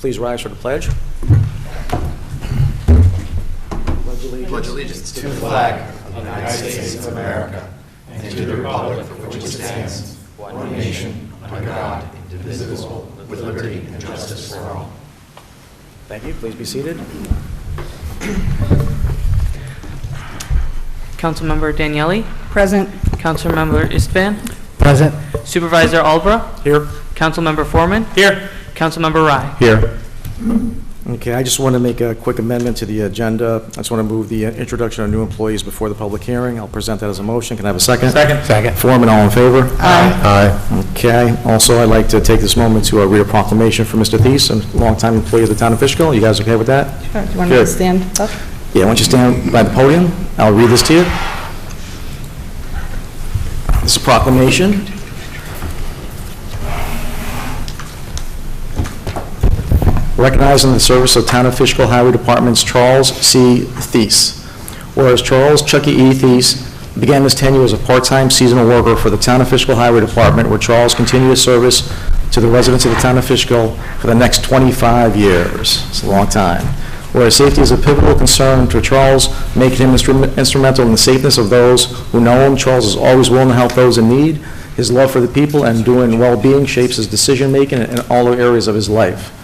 please rise for the pledge. Pledge allegiance to the flag of the United States of America and to the republic for which it stands, one nation, under God, indivisible, with liberty and justice for all. Thank you. Please be seated. Councilmember Daniele. Present. Councilmember Istvan. Present. Supervisor Albra. Here. Councilmember Foreman. Here. Councilmember Rye. Here. Okay, I just want to make a quick amendment to the agenda. I just want to move the introduction of new employees before the public hearing. I'll present that as a motion. Can I have a second? Second. Foreman, all in favor? Aye. Okay. Also, I'd like to take this moment to read a proclamation for Mr. Thies, a longtime employee of the Town of Fishkill. You guys okay with that? Sure. Do you want me to stand up? Yeah, why don't you stand by the podium? I'll read this to you. This is a proclamation. Recognizing the service of Town of Fishkill Highway Department's Charles C. Thies. Whereas Charles Chucky E. Thies began his tenure as a part-time seasonal worker for the Town of Fishkill Highway Department, where Charles continued his service to the residents of the Town of Fishkill for the next 25 years. It's a long time. Whereas safety is a pivotal concern to Charles, making him instrumental in the safeness of those who know him. Charles is always willing to help those in need. His love for the people and doing well-being shapes his decision-making in all areas of his life.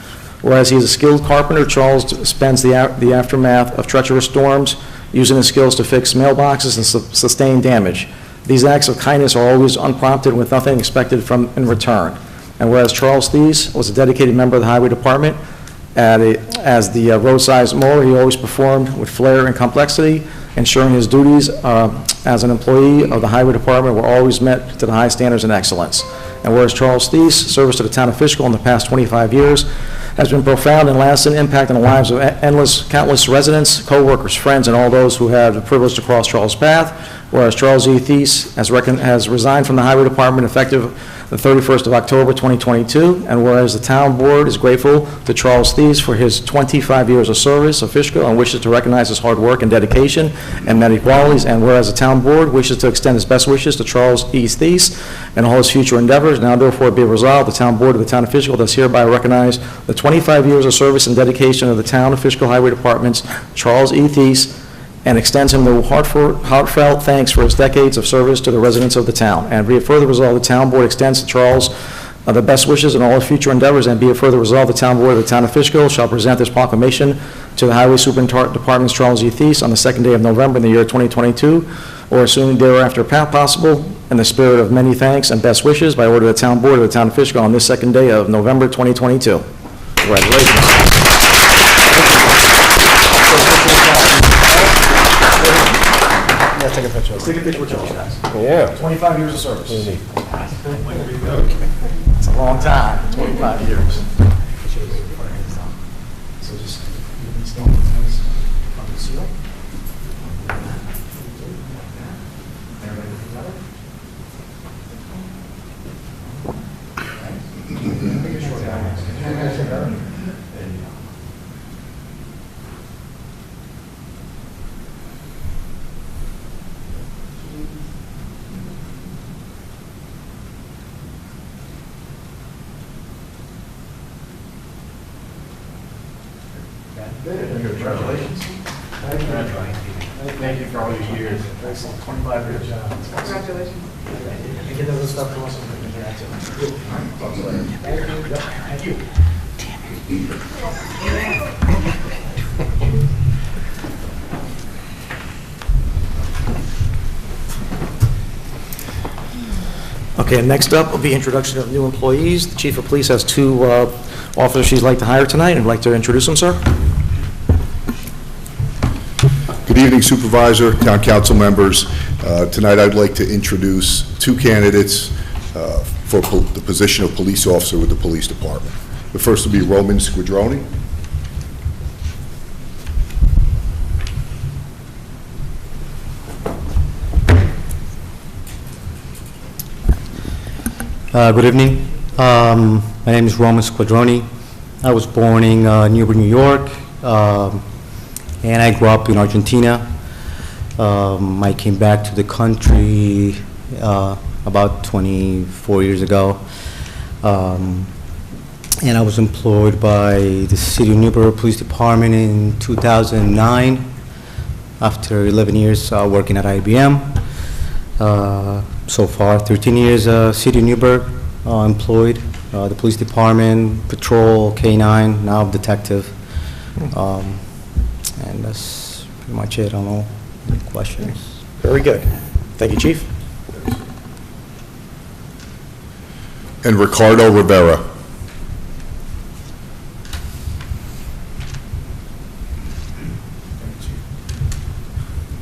Whereas he is a skilled carpenter, Charles spends the aftermath of treacherous storms using his skills to fix mailboxes and sustain damage. These acts of kindness are always unprompted with nothing expected in return. And whereas Charles Thies was a dedicated member of the Highway Department, as the roadside mower, he always performed with flair and complexity, ensuring his duties as an employee of the Highway Department were always met to the high standards and excellence. And whereas Charles Thies' service to the Town of Fishkill in the past 25 years has been profound and lasting impact on the lives of countless residents, co-workers, friends, and all those who have the privilege to cross Charles' path. Whereas Charles E. Thies has resigned from the Highway Department effective the 31st of October 2022, and whereas the Town Board is grateful to Charles Thies for his 25 years of service of Fishkill and wishes to recognize his hard work and dedication and many qualities, and whereas the Town Board wishes to extend its best wishes to Charles E. Thies and all his future endeavors, now therefore be resolved, the Town Board of the Town of Fishkill does hereby recognize the 25 years of service and dedication of the Town of Fishkill Highway Department's Charles E. Thies, and extends him the heartfelt thanks for his decades of service to the residents of the town. And be it further resolved, the Town Board extends to Charles the best wishes in all his future endeavors, and be it further resolved, the Town Board of the Town of Fishkill shall present this proclamation to the Highway Superintendent's Charles E. Thies on the 2nd day of November in the year 2022, or as soon thereafter possible, in the spirit of many thanks and best wishes, by order of the Town Board of the Town of Fishkill on this 2nd day of November 2022. Congratulations. Yeah, take a picture. Let's take a picture with Charles, guys. Yeah. 25 years of service. It's a long time, 25 years. So just give me some from the seal. Everybody together? Make it short, guys. There you go. Congratulations. Thank you for all your years. Excellent. 25 years. Congratulations. And get those stuff to us. Thank you. Okay, next up will be introduction of new employees. The Chief of Police has two officers she'd like to hire tonight, and I'd like to introduce them, sir. Good evening, Supervisor, Town Council members. Tonight I'd like to introduce two candidates for the position of police officer with the police department. The first will be Roman Squadroni. Good evening. My name is Roman Squadroni. I was born in Newburgh, New York, and I grew up in Argentina. I came back to the country about 24 years ago. and I was employed by the City of Newburgh Police Department in 2009, after 11 years working at IBM. So far, 13 years City of Newburgh employed, the police department, patrol, K-9, now detective. And that's pretty much it. I don't know, any questions? Very good. Thank you, Chief. And Ricardo Rivera.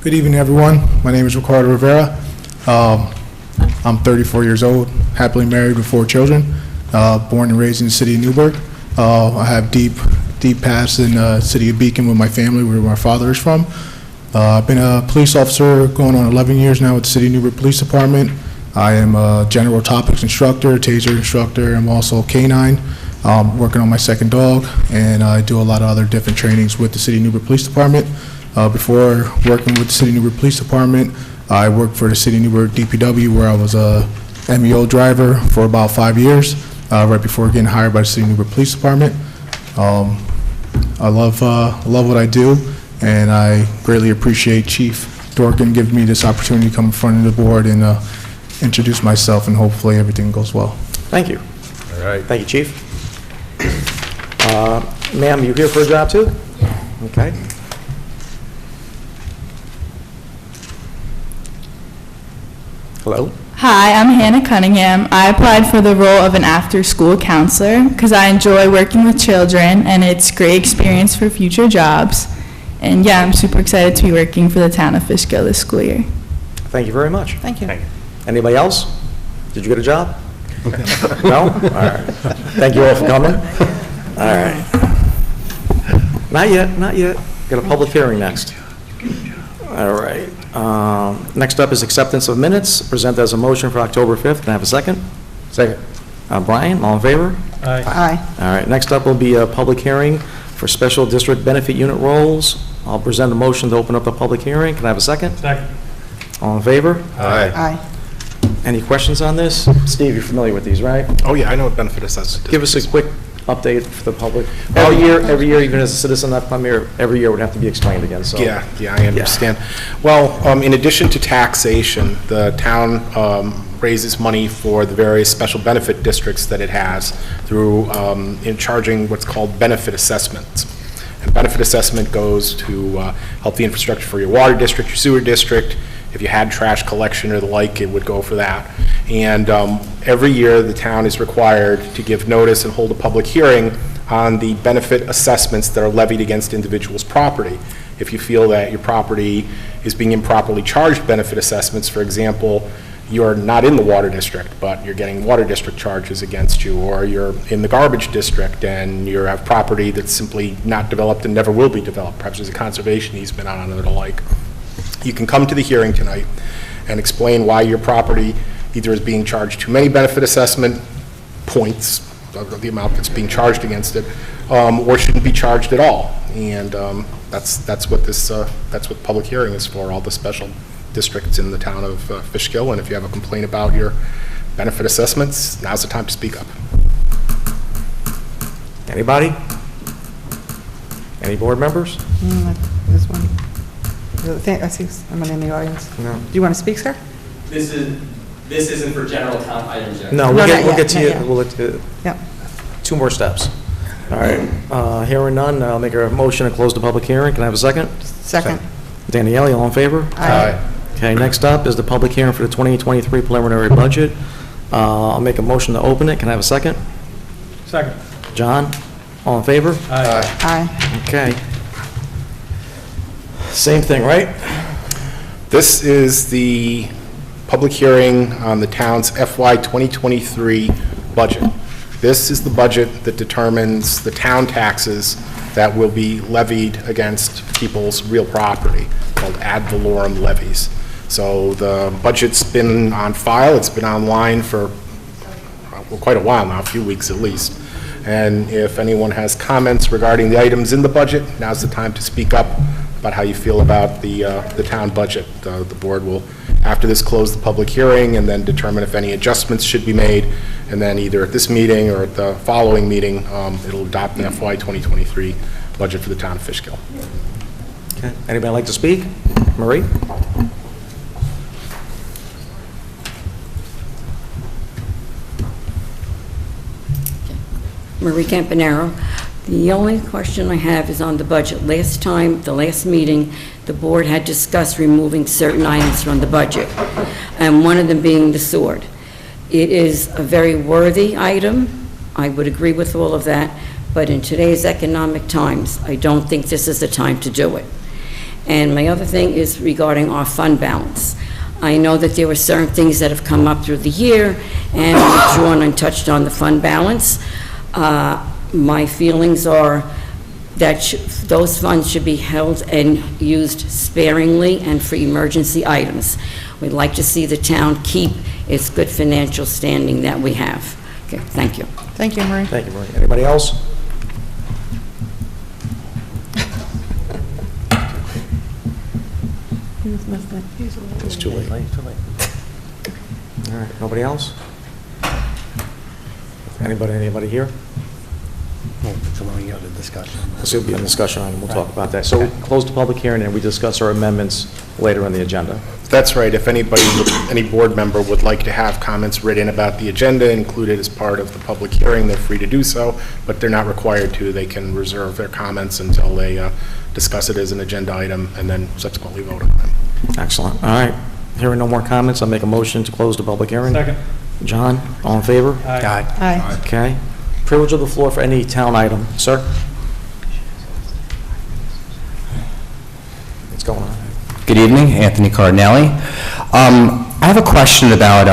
Good evening, everyone. My name is Ricardo Rivera. I'm 34 years old, happily married with 4 children, born and raised in the city of Newburgh. I have deep past in the city of Beacon with my family, where my father is from. I've been a police officer going on 11 years now with the City of Newburgh Police Department. I am a general topics instructor, taser instructor. I'm also a K-9, working on my second dog, and I do a lot of other different trainings with the City of Newburgh Police Department. Before working with the City of Newburgh Police Department, I worked for the City of Newburgh DPW, where I was a MEO driver for about 5 years, right before getting hired by the City of Newburgh Police Department. I love what I do, and I greatly appreciate Chief Dorkin giving me this opportunity to come in front of the board and introduce myself, and hopefully everything goes well. Thank you. All right. Thank you, Chief. Ma'am, you here for a job too? Yeah. Okay. Hello? Hi, I'm Hannah Cunningham. I applied for the role of an after-school counselor because I enjoy working with children, and it's a great experience for future jobs. And yeah, I'm super excited to be working for the Town of Fishkill this school year. Thank you very much. Thank you. Anybody else? Did you get a job? No? All right. Thank you all for coming. All right. Not yet, not yet. Got a public hearing next. All right. Next up is acceptance of minutes, presented as a motion for October 5th. Can I have a second? Second. Brian, all in favor? Aye. All right. Next up will be a public hearing for special district benefit unit rolls. I'll present a motion to open up the public hearing. Can I have a second? Second. All in favor? Aye. Any questions on this? Steve, you're familiar with these, right? Oh, yeah, I know what benefit assessment. Give us a quick update for the public. Every year, even as a citizen not come here, every year would have to be explained again, so. Yeah, I understand. Well, in addition to taxation, the town raises money for the various special benefit districts that it has through in charging what's called benefit assessments. And benefit assessment goes to help the infrastructure for your water district, your sewer district. If you had trash collection or the like, it would go for that. And every year, the town is required to give notice and hold a public hearing on the benefit assessments that are levied against individuals' property. If you feel that your property is being improperly charged benefit assessments, for example, you're not in the water district, but you're getting water district charges against you, or you're in the garbage district and you have property that's simply not developed and never will be developed, perhaps there's a conservation easement on it or the like. You can come to the hearing tonight and explain why your property either is being charged too many benefit assessment points, the amount that's being charged against it, or shouldn't be charged at all. And that's what public hearing is for, all the special districts in the town of Fishkill. And if you have a complaint about your benefit assessments, now's the time to speak up. Anybody? Any board members? There's one. I see someone in the audience. No. Do you want to speak, sir? This isn't for general town items yet. No, No, we'll not get to yet, you. not yet. We'll let Yep. 2 more steps. All right. Hearing none, I'll make a motion to close the public hearing. Can I have a second? Second. Danielle, all in favor? Aye. Okay, next up is the public hearing for the 2023 preliminary budget. I'll make a motion to open it. Can I have a second? Second. John, all in favor? Aye. Okay. Same thing, right? This is the public hearing on the town's FY 2023 budget. This is the budget that determines the town taxes that will be levied against people's real property, called ad valorem levies. So the budget's been on file, it's been online for quite a while now, a few weeks at least. And if anyone has comments regarding the items in the budget, now's the time to speak up about how you feel about the town budget. The board will, after this, close the public hearing and then determine if any adjustments should be made and then either at this meeting or at the following meeting, it'll adopt the FY 2023 budget for the town of Fishkill. Okay. Anybody like to speak? Marie? Marie Campanaro. The only question I have is on the budget. Last time, the last meeting, the board had discussed removing certain items from the budget, and one of them being the sword. It is a very worthy item. I would agree with all of that, but in today's economic times, I don't think this is the time to do it. And my other thing is regarding our fund balance. I know that there were certain things that have come up through the year, and we've drawn and touched on the fund balance. My feelings are that those funds should be held and used sparingly and for emergency items. We'd like to see the town keep its good financial standing that we have. Okay, thank you. Thank you, Marie. Thank you, Marie. Anybody else? It's too late. All right, nobody else? Anybody here? So when we go to discussion. This will be a discussion item, we'll talk about that. So we'll close the public hearing and we discuss our amendments later on the agenda. That's right. If anybody, any board member would like to have comments written about the agenda included as part of the public hearing, they're free to do so, but they're not required to. They can reserve their comments until they discuss it as an agenda item and then subsequently vote on them. Excellent. All right. Hearing no more comments, I'll make a motion to close the public hearing. Second. John, all in favor? Aye. Aye. Okay. Privilege of the floor for any town item. Sir? What's going on? Good evening, Anthony Cardinelli. I have a question about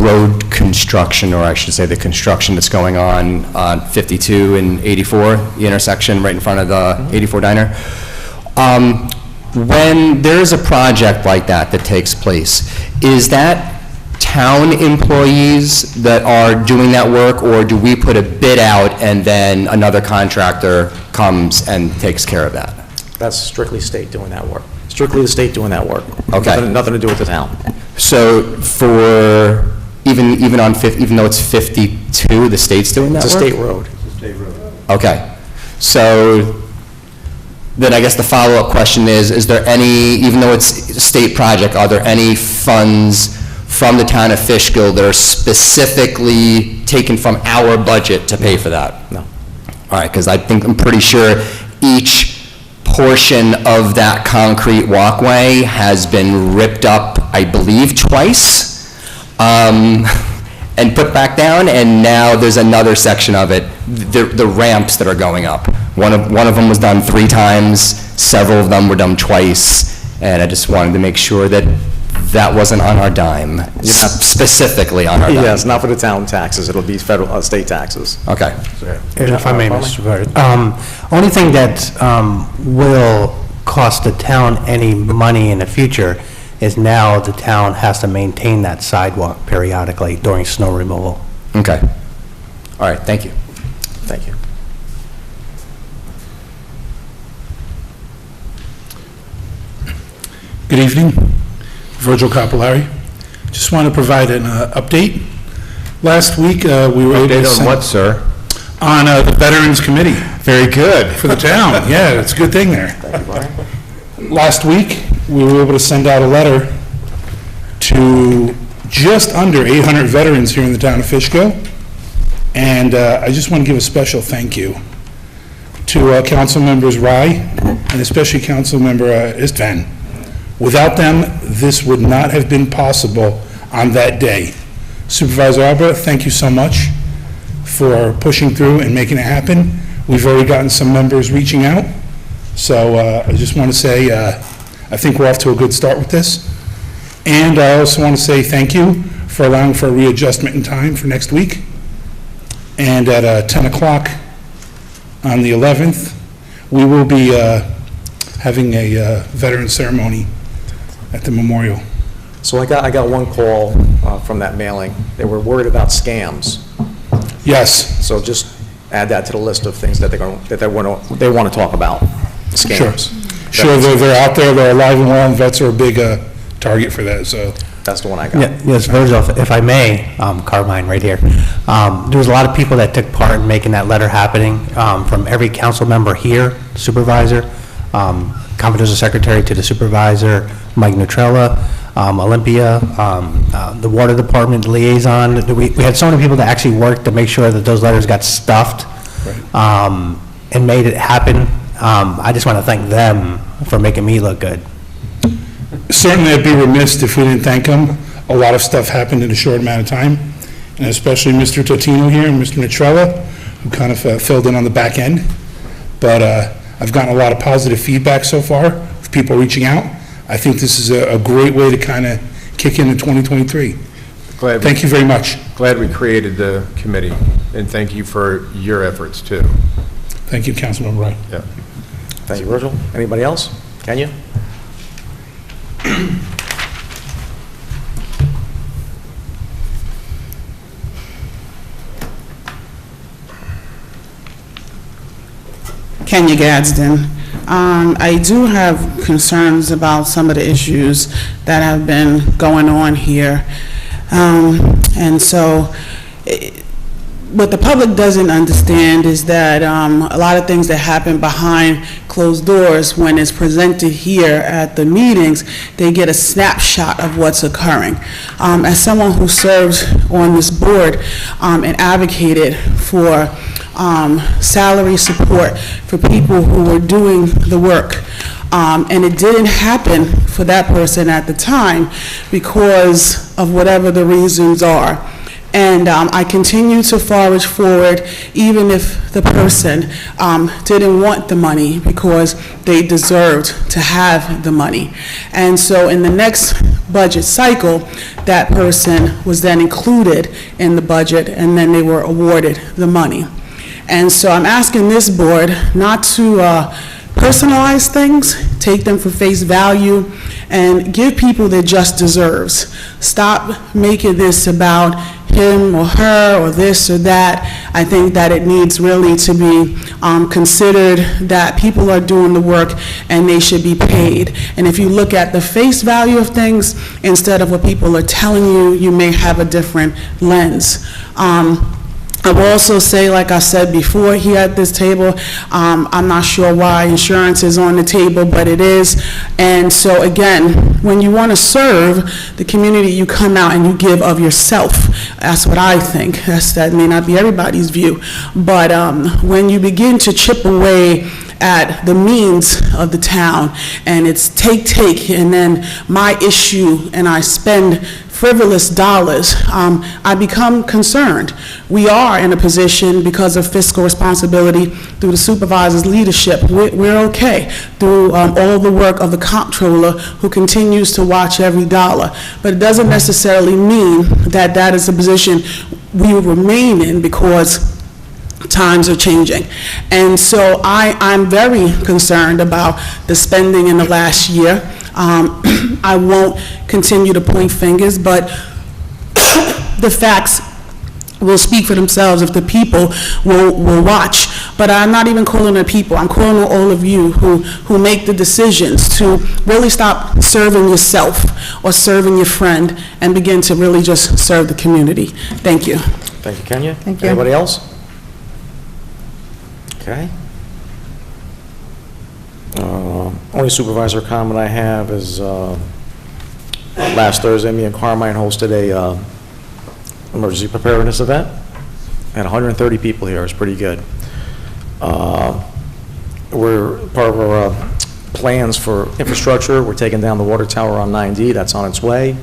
road construction, or I should say the construction that's going on 52 and 84, the intersection right in front of the 84 diner. When there is a project like that takes place, is that town employees that are doing that work, or do we put a bid out and then another contractor comes and takes care of that? That's strictly state doing that work. Strictly the state doing that work. Okay. Nothing to do with the town. So for, even though it's 52, the state's doing that It's a work? state road. Okay. So then I guess the follow-up question is there any, even though it's a state project, are there any funds from the town of Fishkill that are specifically taken from our budget to pay for that? No. All right, because I'm pretty sure each portion of that concrete walkway has been ripped up, I believe, twice, and put back down, and now there's another section of it, the ramps that are going up. One of them was done 3 times, several of them were done twice, and I just wanted to make sure that that wasn't on our dime, specifically on our dime. Yes, not for the town taxes. It'll be federal, state taxes. Okay. If I may, Mr. Barrett, only thing that will cost the town any money in the future is now the town has to maintain that sidewalk periodically during snow removal. Okay. All right, thank you. Thank you. Good evening, Virgil Capillari. Just want to provide an update. Last week, we were able to Update on send... what, sir? On the Veterans Committee. Very good. For the town, yeah, it's a good thing there. Thank you, Brian. Last week, we were able to send out a letter to just under 800 veterans here in the town of Fishkill, and I just want to give a special thank you to Council Members Rye and especially Council Member Istvan. Without them, this would not have been possible on that day. Supervisor Albert, thank you so much for pushing through and making it happen. We've already gotten some members reaching out, so I just want to say I think we're off to a good start with this. And I also want to say thank you for allowing for a readjustment in time for next week. And at 10 o'clock on the 11th, we will be having a veteran ceremony at the memorial. So I got one call from that mailing. They were worried about scams. Yes. So just add that to the list of things that they want to talk about. Scams. Sure, they're out there, they're alive and well, and vets are a big target for that, so. That's the one I got. Yes, Virgil, if I may, Carmine, right here. There was a lot of people that took part in making that letter happening, from every council member here, supervisor, confidential secretary to the supervisor, Mike Nutrella, Olympia, the water department liaison. We had so many people that actually worked to make sure that those letters got stuffed and made it happen. I just want to thank them for making me look good. Certainly, I'd be remiss if we didn't thank them. A lot of stuff happened in a short amount of time, and especially Mr. Totino here and Mr. Nutrella, who kind of filled in on the back end. But I've gotten a lot of positive feedback so far of people reaching out. I think this is a great way to kind of kick in 2023. Thank you very much. Glad we created the committee, and thank you for your efforts, too. Thank you, Councilmember Wright. Yeah. Thank you, Virgil. Anybody else? Kenya? Kenya Gadsden. I do have concerns about some of the issues that have been going on here. And so what the public doesn't understand is that a lot of things that happen behind closed doors, when it's presented here at the meetings, they get a snapshot of what's occurring. As someone who serves on this board and advocated for salary support for people who were doing the work, and it didn't happen for that person at the time because of whatever the reasons are. And I continue to forge forward even if the person didn't want the money because they deserved to have the money. And so in the next budget cycle, that person was then included in the budget and then they were awarded the money. And so I'm asking this board not to personalize things, take them for face value, and give people their just deserves. Stop making this about him or her or this or that. I think that it needs really to be considered that people are doing the work and they should be paid. And if you look at the face value of things instead of what people are telling you, you may have a different lens. I will also say, like I said before here at this table, I'm not sure why insurance is on the table, but it is. And so again, when you want to serve the community, you come out and you give of yourself. That's what I think. That may not be everybody's view. But when you begin to chip away at the means of the town, and it's take, and then my issue, and I spend frivolous dollars, I become concerned. We are in a position because of fiscal responsibility through the supervisor's leadership. We're okay through all the work of the comptroller who continues to watch every dollar. But it doesn't necessarily mean that that is a position we will remain in because times are changing. And so I'm very concerned about the spending in the last year. I won't continue to point fingers, but the facts will speak for themselves if the people will watch. But I'm not even calling the people. I'm calling on all of you who make the decisions to really stop serving yourself or serving your friend and begin to really just serve the community. Thank you. Thank you, Kenya. Thank you. Anybody else? Okay. Only supervisor comment I have is last Thursday, me and Carmine hosted a emergency preparedness event. Had 130 people here. It was pretty good. We're part of our plans for infrastructure. We're taking down the water tower on 9D. That's on its way.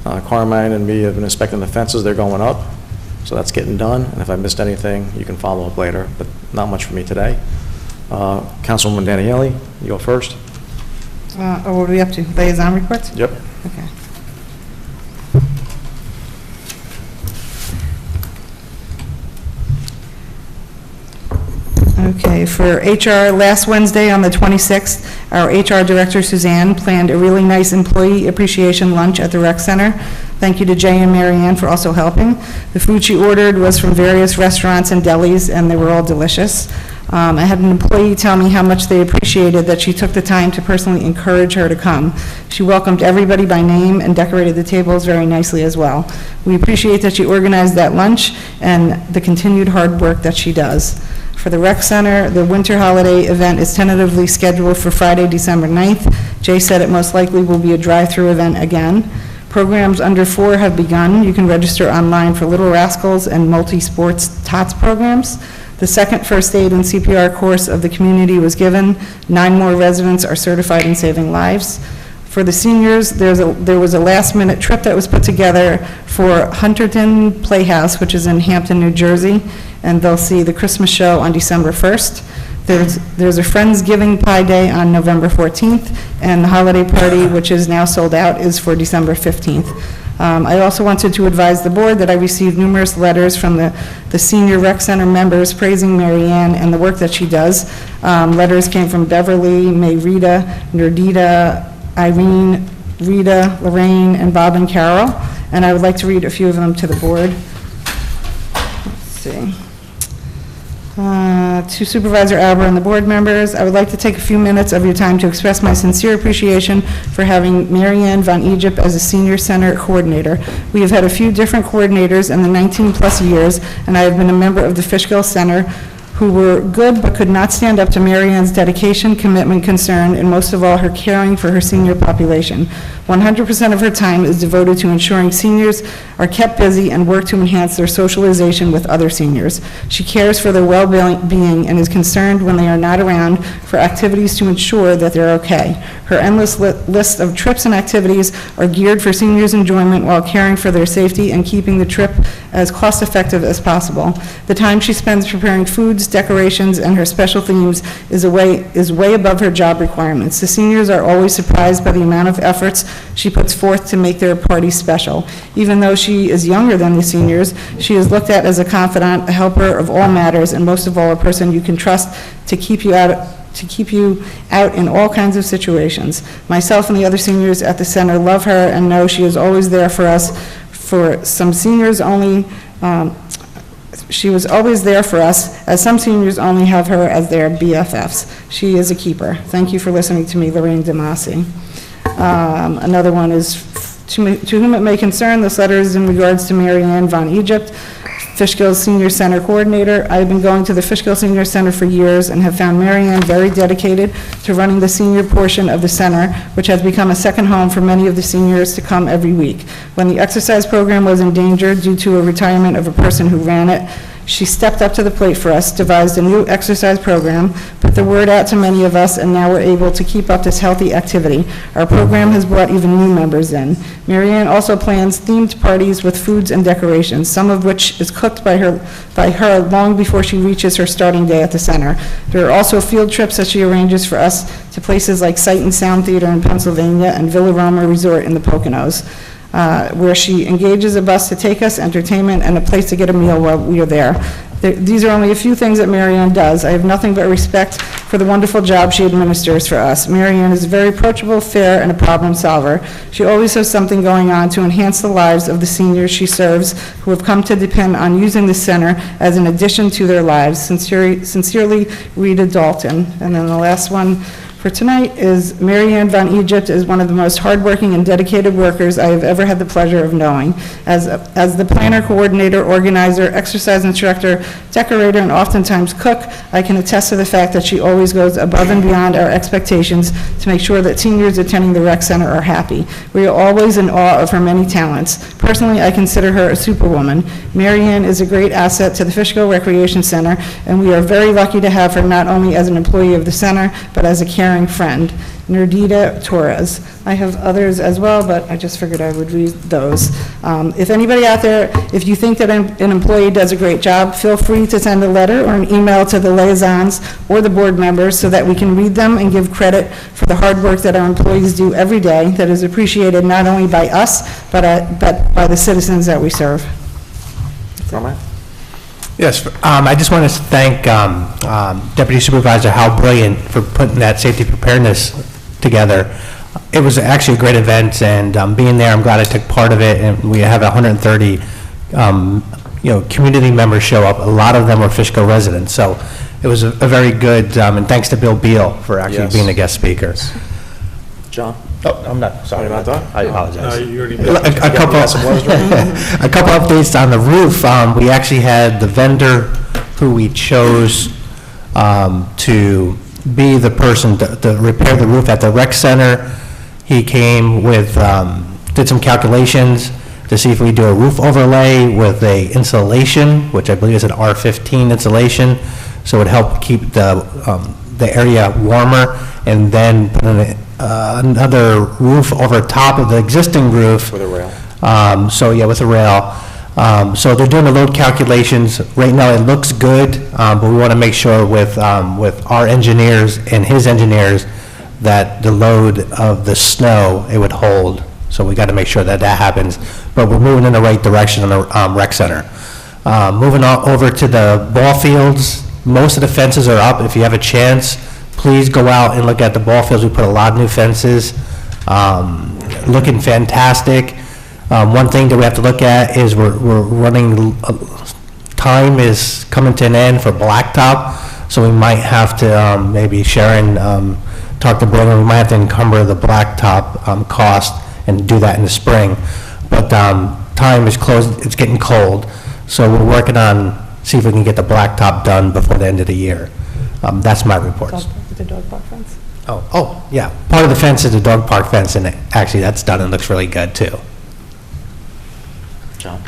Carmine and me have been inspecting the fences. They're going up. So that's getting done. And if I missed anything, you can follow up later. But not much for me today. Councilwoman Daniele, you go first. What are we up to? Liaison reports? Yep. Okay. Okay, for HR, last Wednesday on the 26th, our HR Director, Suzanne, planned a really nice employee appreciation lunch at the rec center. Thank you to Jay and Mary Ann for also helping. The food she ordered was from various restaurants and delis, and they were all delicious. I had an employee tell me how much they appreciated that she took the time to personally encourage her to come. She welcomed everybody by name and decorated the tables very nicely as well. We appreciate that she organized that lunch and the continued hard work that she does. For the rec center, the winter holiday event is tentatively scheduled for Friday, December 9th. Jay said it most likely will be a drive-through event again. Programs under 4 have begun. You can register online for Little Rascals and multi-sports TOTS programs. The second first aid and CPR course of the community was given. 9 more residents are certified in saving lives. For the seniors, there was a last-minute trip that was put together for Hunterton Playhouse, which is in Hampton, New Jersey, and they'll see the Christmas show on December 1st. There's a Friendsgiving Pie Day on November 14th, and the holiday party, which is now sold out, is for December 15th. I also wanted to advise the board that I received numerous letters from the senior rec center members praising Mary Ann and the work that she does. Letters came from Beverly, Mayrita, Nerdita, Irene, Rita, Lorraine, and Bob and Carol, and I would like to read a few of them to the board. Let's see. To Supervisor Albert and the board members, I would like to take a few minutes of your time to express my sincere appreciation for having Mary Ann Von Egypt as a senior center coordinator. We have had a few different coordinators in the 19-plus years, and I have been a member of the Fishkill Center who were good but could not stand up to Mary Ann's dedication, commitment, concern, and most of all, her caring for her senior population. 100% of her time is devoted to ensuring seniors are kept busy and work to enhance their socialization with other seniors. She cares for their well-being and is concerned when they are not around for activities to ensure that they're okay. Her endless list of trips and activities are geared for seniors' enjoyment while caring for their safety and keeping the trip as cost-effective as possible. The time she spends preparing foods, decorations, and her special themes is way above her job requirements. The seniors are always surprised by the amount of efforts she puts forth to make their party special. Even though she is younger than the seniors, she is looked at as a confidant, a helper of all matters, and most of all, a person you can trust to keep you out in all kinds of situations. Myself and the other seniors at the center love her and know she is always there for us. For some seniors only, she was always there for us, as some seniors only have her as their BFFs. She is a keeper. Thank you for listening to me, Lorraine Demasi. Another one is, to whom it may concern, this letter is in regards to Mary Ann Von Egypt, Fishkill Senior Center Coordinator. I have been going to the Fishkill Senior Center for years and have found Mary Ann very dedicated to running the senior portion of the center, which has become a second home for many of the seniors to come every week. When the exercise program was in danger due to a retirement of a person who ran it, she stepped up to the plate for us, devised a new exercise program, put the word out to many of us, and now we're able to keep up this healthy activity. Our program has brought even new members in. Mary Ann also plans themed parties with foods and decorations, some of which is cooked by her long before she reaches her starting day at the center. There are also field trips that she arranges for us to places like Sight and Sound Theater in Pennsylvania and Villa Roma Resort in the Poconos, where she engages a bus to take us, entertainment, and a place to get a meal while we are there. These are only a few things that Mary Ann does. I have nothing but respect for the wonderful job she administers for us. Mary Ann is very approachable, fair, and a problem solver. She always has something going on to enhance the lives of the seniors she serves who have come to depend on using the center as an addition to their lives. Sincerely, Rita Dalton. And then the last one for tonight is Mary Ann Von Egypt is one of the most hardworking and dedicated workers I have ever had the pleasure of knowing. As the planner, coordinator, organizer, exercise instructor, decorator, and oftentimes cook, I can attest to the fact that she always goes above and beyond our expectations to make sure that seniors attending the rec center are happy. We are always in awe of her many talents. Personally, I consider her a superwoman. Mary Ann is a great asset to the Fishkill Recreation Center, and we are very lucky to have her not only as an employee of the center, but as a caring friend. Nerdita Torres. I have others as well, but I just figured I would read those. If anybody out there, if you think that an employee does a great job, feel free to send a letter or an email to the liaisons or the board members so that we can read them and give credit for the hard work that our employees do every day that is appreciated not only by us, but by the citizens that we serve. Yes, I just want to thank Deputy Supervisor Hal Brilliant for putting that safety preparedness together. It was actually a great event, and being there, I'm glad I took part of it. And we have 130, community members show up. A lot of them are Fishkill residents, so it was a very good, and thanks to Bill Beal for actually Yes. being a guest speaker. John? Oh, I'm not, sorry about that. I apologize. A couple, a couple updates on the roof. We actually had the vendor who we chose to be the person to repair the roof at the rec center. He came with, did some calculations to see if we do a roof overlay with a insulation, which I believe is an R15 insulation, so it would help keep the area warmer, and then put in another roof over top of the existing roof. With a rail. So, yeah, with a rail. So they're doing the load calculations. Right now, it looks good, but we want to make sure with our engineers and his engineers that the load of the snow, it would hold. So we got to make sure that that happens. But we're moving in the right direction on the rec center. Moving on over to the ball fields, most of the fences are up. If you have a chance, please go out and look at the ball fields. We put a lot of new fences, looking fantastic. One thing that we have to look at is we're running, time is coming to an end for blacktop, so we might have to, maybe Sharon, talk to Berlin, we might have to encumber the blacktop cost and do that in the spring. But time is close, it's getting cold, so we're working on, see if we can get the blacktop done before the end of the year. That's my report. The dog park fence? Oh, yeah, part of the fence is the dog park fence, and actually that's done and looks really good too. John?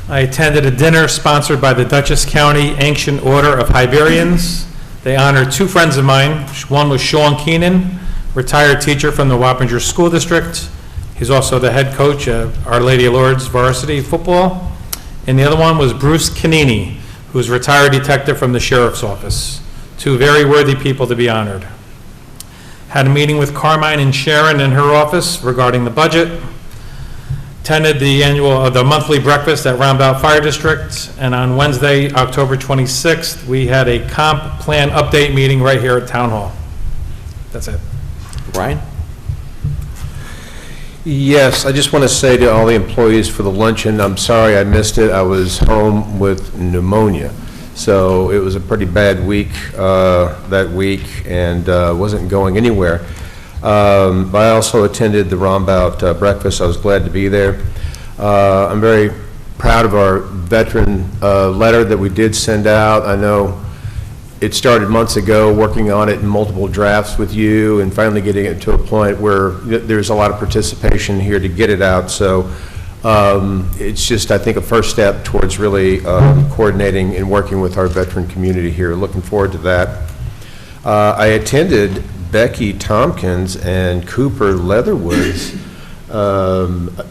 I attended a dinner sponsored by the Dutchess County Ancient Order of Hibernians. They honored two friends of mine. One was Sean Keenan, retired teacher from the Wappinger School District. He's also the head coach of Our Lady of Lourdes varsity football. And the other one was Bruce Canini, who's retired detective from the sheriff's office. Two very worthy people to be honored. Had a meeting with Carmine and Sharon in her office regarding the budget. Attended the monthly breakfast at Roundabout Fire District, and on Wednesday, October 26th, we had a comp plan update meeting right here at Town Hall. That's it. Brian? Yes, I just want to say to all the employees for the luncheon, I'm sorry I missed it. I was home with pneumonia. So it was a pretty bad week that week, and wasn't going anywhere. But I also attended the Roundabout breakfast. I was glad to be there. I'm very proud of our veteran letter that we did send out. I know it started months ago, working on it in multiple drafts with you, and finally getting it to a point where there's a lot of participation here to get it out. So it's just, I think, a first step towards really coordinating and working with our veteran community here. Looking forward to that. I attended Becky Tompkins and Cooper Leatherwood's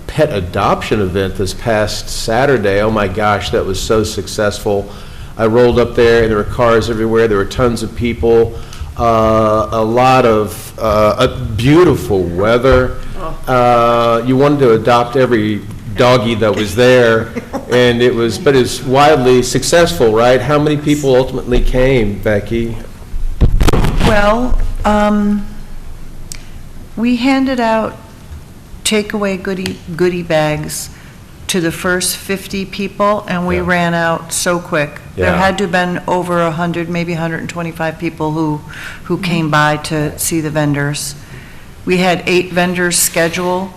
pet adoption event this past Saturday. Oh my gosh, that was so successful. I rolled up there and there were cars everywhere. There were tons of people. A lot of beautiful weather. You wanted to adopt every doggy that was there, and it was wildly successful, right? How many people ultimately came, Becky? Well, we handed out takeaway goodie bags to the first 50 people, and we ran out so quick. There Yeah. had to have been over 100, maybe 125 people who came by to see the vendors. We had 8 vendors scheduled.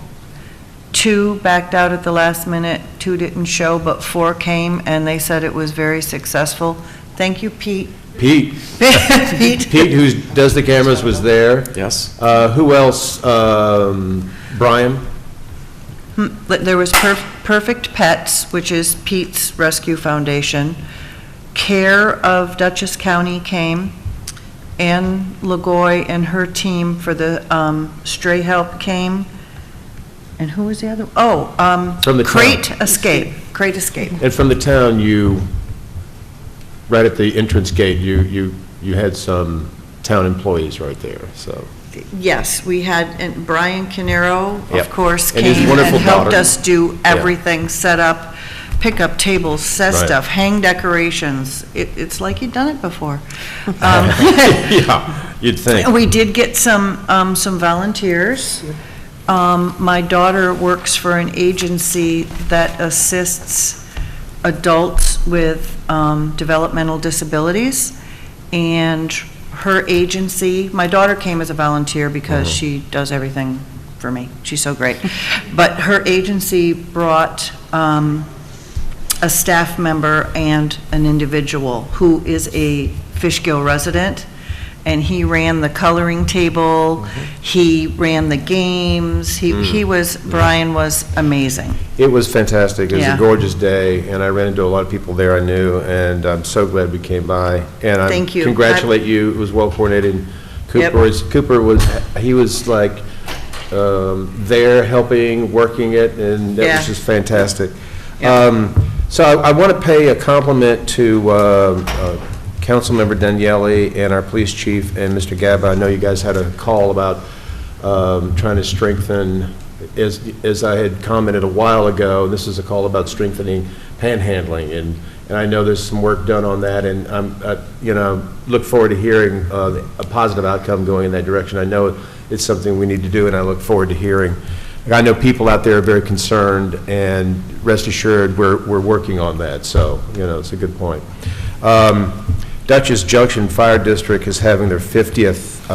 2 backed out at the last minute, 2 didn't show, but 4 came, and they said it was very successful. Thank you, Pete. Pete. Pete. Pete, who does the cameras, was there. Yes. Who else? Brian? There was Perfect Pets, which is Pete's Rescue Foundation. Care of Dutchess County came. Ann Lagoy and her team for the Stray Help came. And who was the other? From the Crate town. Escape. Crate Escape. And from the town, right at the entrance gate, you had some town employees right there, so. Yes, we had, and Brian Canero, Yep. of course, And his came and wonderful helped daughter. us do everything, set up, pick up tables, set Right. stuff, hang decorations. It's like you'd done it before. Yeah, you'd think. We did get some volunteers. My daughter works for an agency that assists adults with developmental disabilities, and her agency, my daughter came as a volunteer because she does everything for me. She's so great. But her agency brought a staff member and an individual who is a Fishkill resident, and he ran the coloring table, he ran the games, Brian was amazing. It was fantastic. It was Yeah. a gorgeous day, and I ran into a lot of people there I knew, and I'm so glad we came by. And I Thank you. congratulate you. It was well coordinated. Yep. Cooper was like there helping, working it, and that Yeah. was just fantastic. So I want to pay a compliment to Councilmember Daniele and our police chief and Mr. Gaba. I know you guys had a call about trying to strengthen, as I had commented a while ago, this is a call about strengthening panhandling, and I know there's some work done on that, and look forward to hearing a positive outcome going in that direction. I know it's something we need to do, and I look forward to hearing. I know people out there are very concerned, and rest assured, we're working on that, so, it's a good point. Dutchess Junction Fire District is having their 50th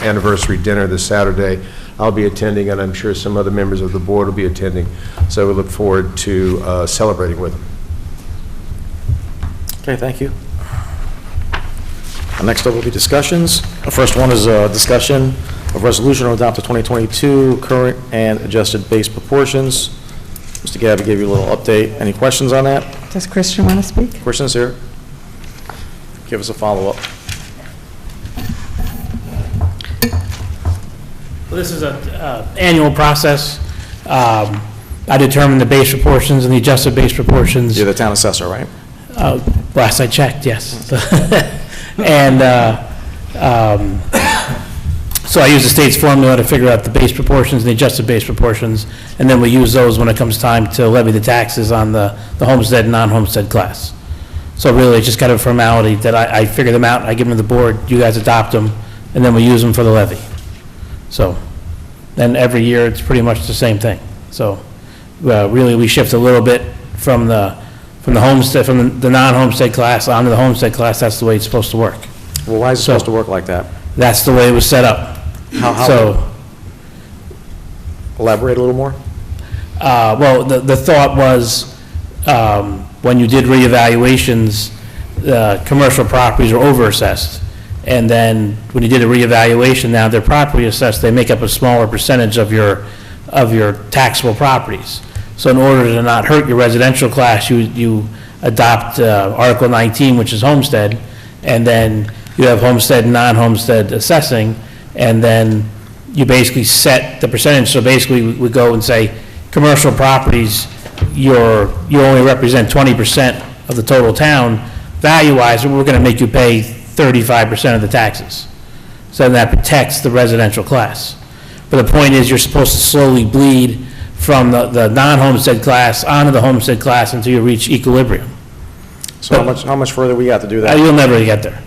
anniversary dinner this Saturday. I'll be attending, and I'm sure some other members of the board will be attending, so we look forward to celebrating with them. Okay, thank you. Next up will be discussions. The first one is a discussion of resolution to adopt the 2022 current and adjusted base proportions. Mr. Gabby gave you a little update. Any questions on that? Does Christian want to speak? Christian's here. Give us a follow-up. Well, this is an annual process. I determine the base proportions and the adjusted base proportions. You're the town assessor, right? Last I checked, yes. And so I use the state's formula to figure out the base proportions and the adjusted base proportions, and then we use those when it comes time to levy the taxes on the homestead and non-homestead class. So really, it's just kind of a formality that I figure them out, I give them to the board, you guys adopt them, and then we use them for the levy. So, then every year, it's pretty much the same thing. So, really, we shift a little bit from the homestead, from the non-homestead class onto the homestead class. That's the way it's supposed to work. Well, why is it supposed to work like that? That's the way it was set up. How? So, elaborate a little more? Well, the thought was, when you did reevaluations, commercial properties are overassessed. And then when you did a reevaluation, now they're property assessed, they make up a smaller percentage of your taxable properties. So in order to not hurt your residential class, you adopt Article 19, which is homestead, and then you have homestead and non-homestead assessing, and then you basically set the percentage. So basically, we go and say, commercial properties, you only represent 20% of the total town value-wise, and we're going to make you pay 35% of the taxes. So that protects the residential class. But the point is, you're supposed to slowly bleed from the non-homestead class onto the homestead class until you reach equilibrium. So how much further we got to do that? You'll never get there.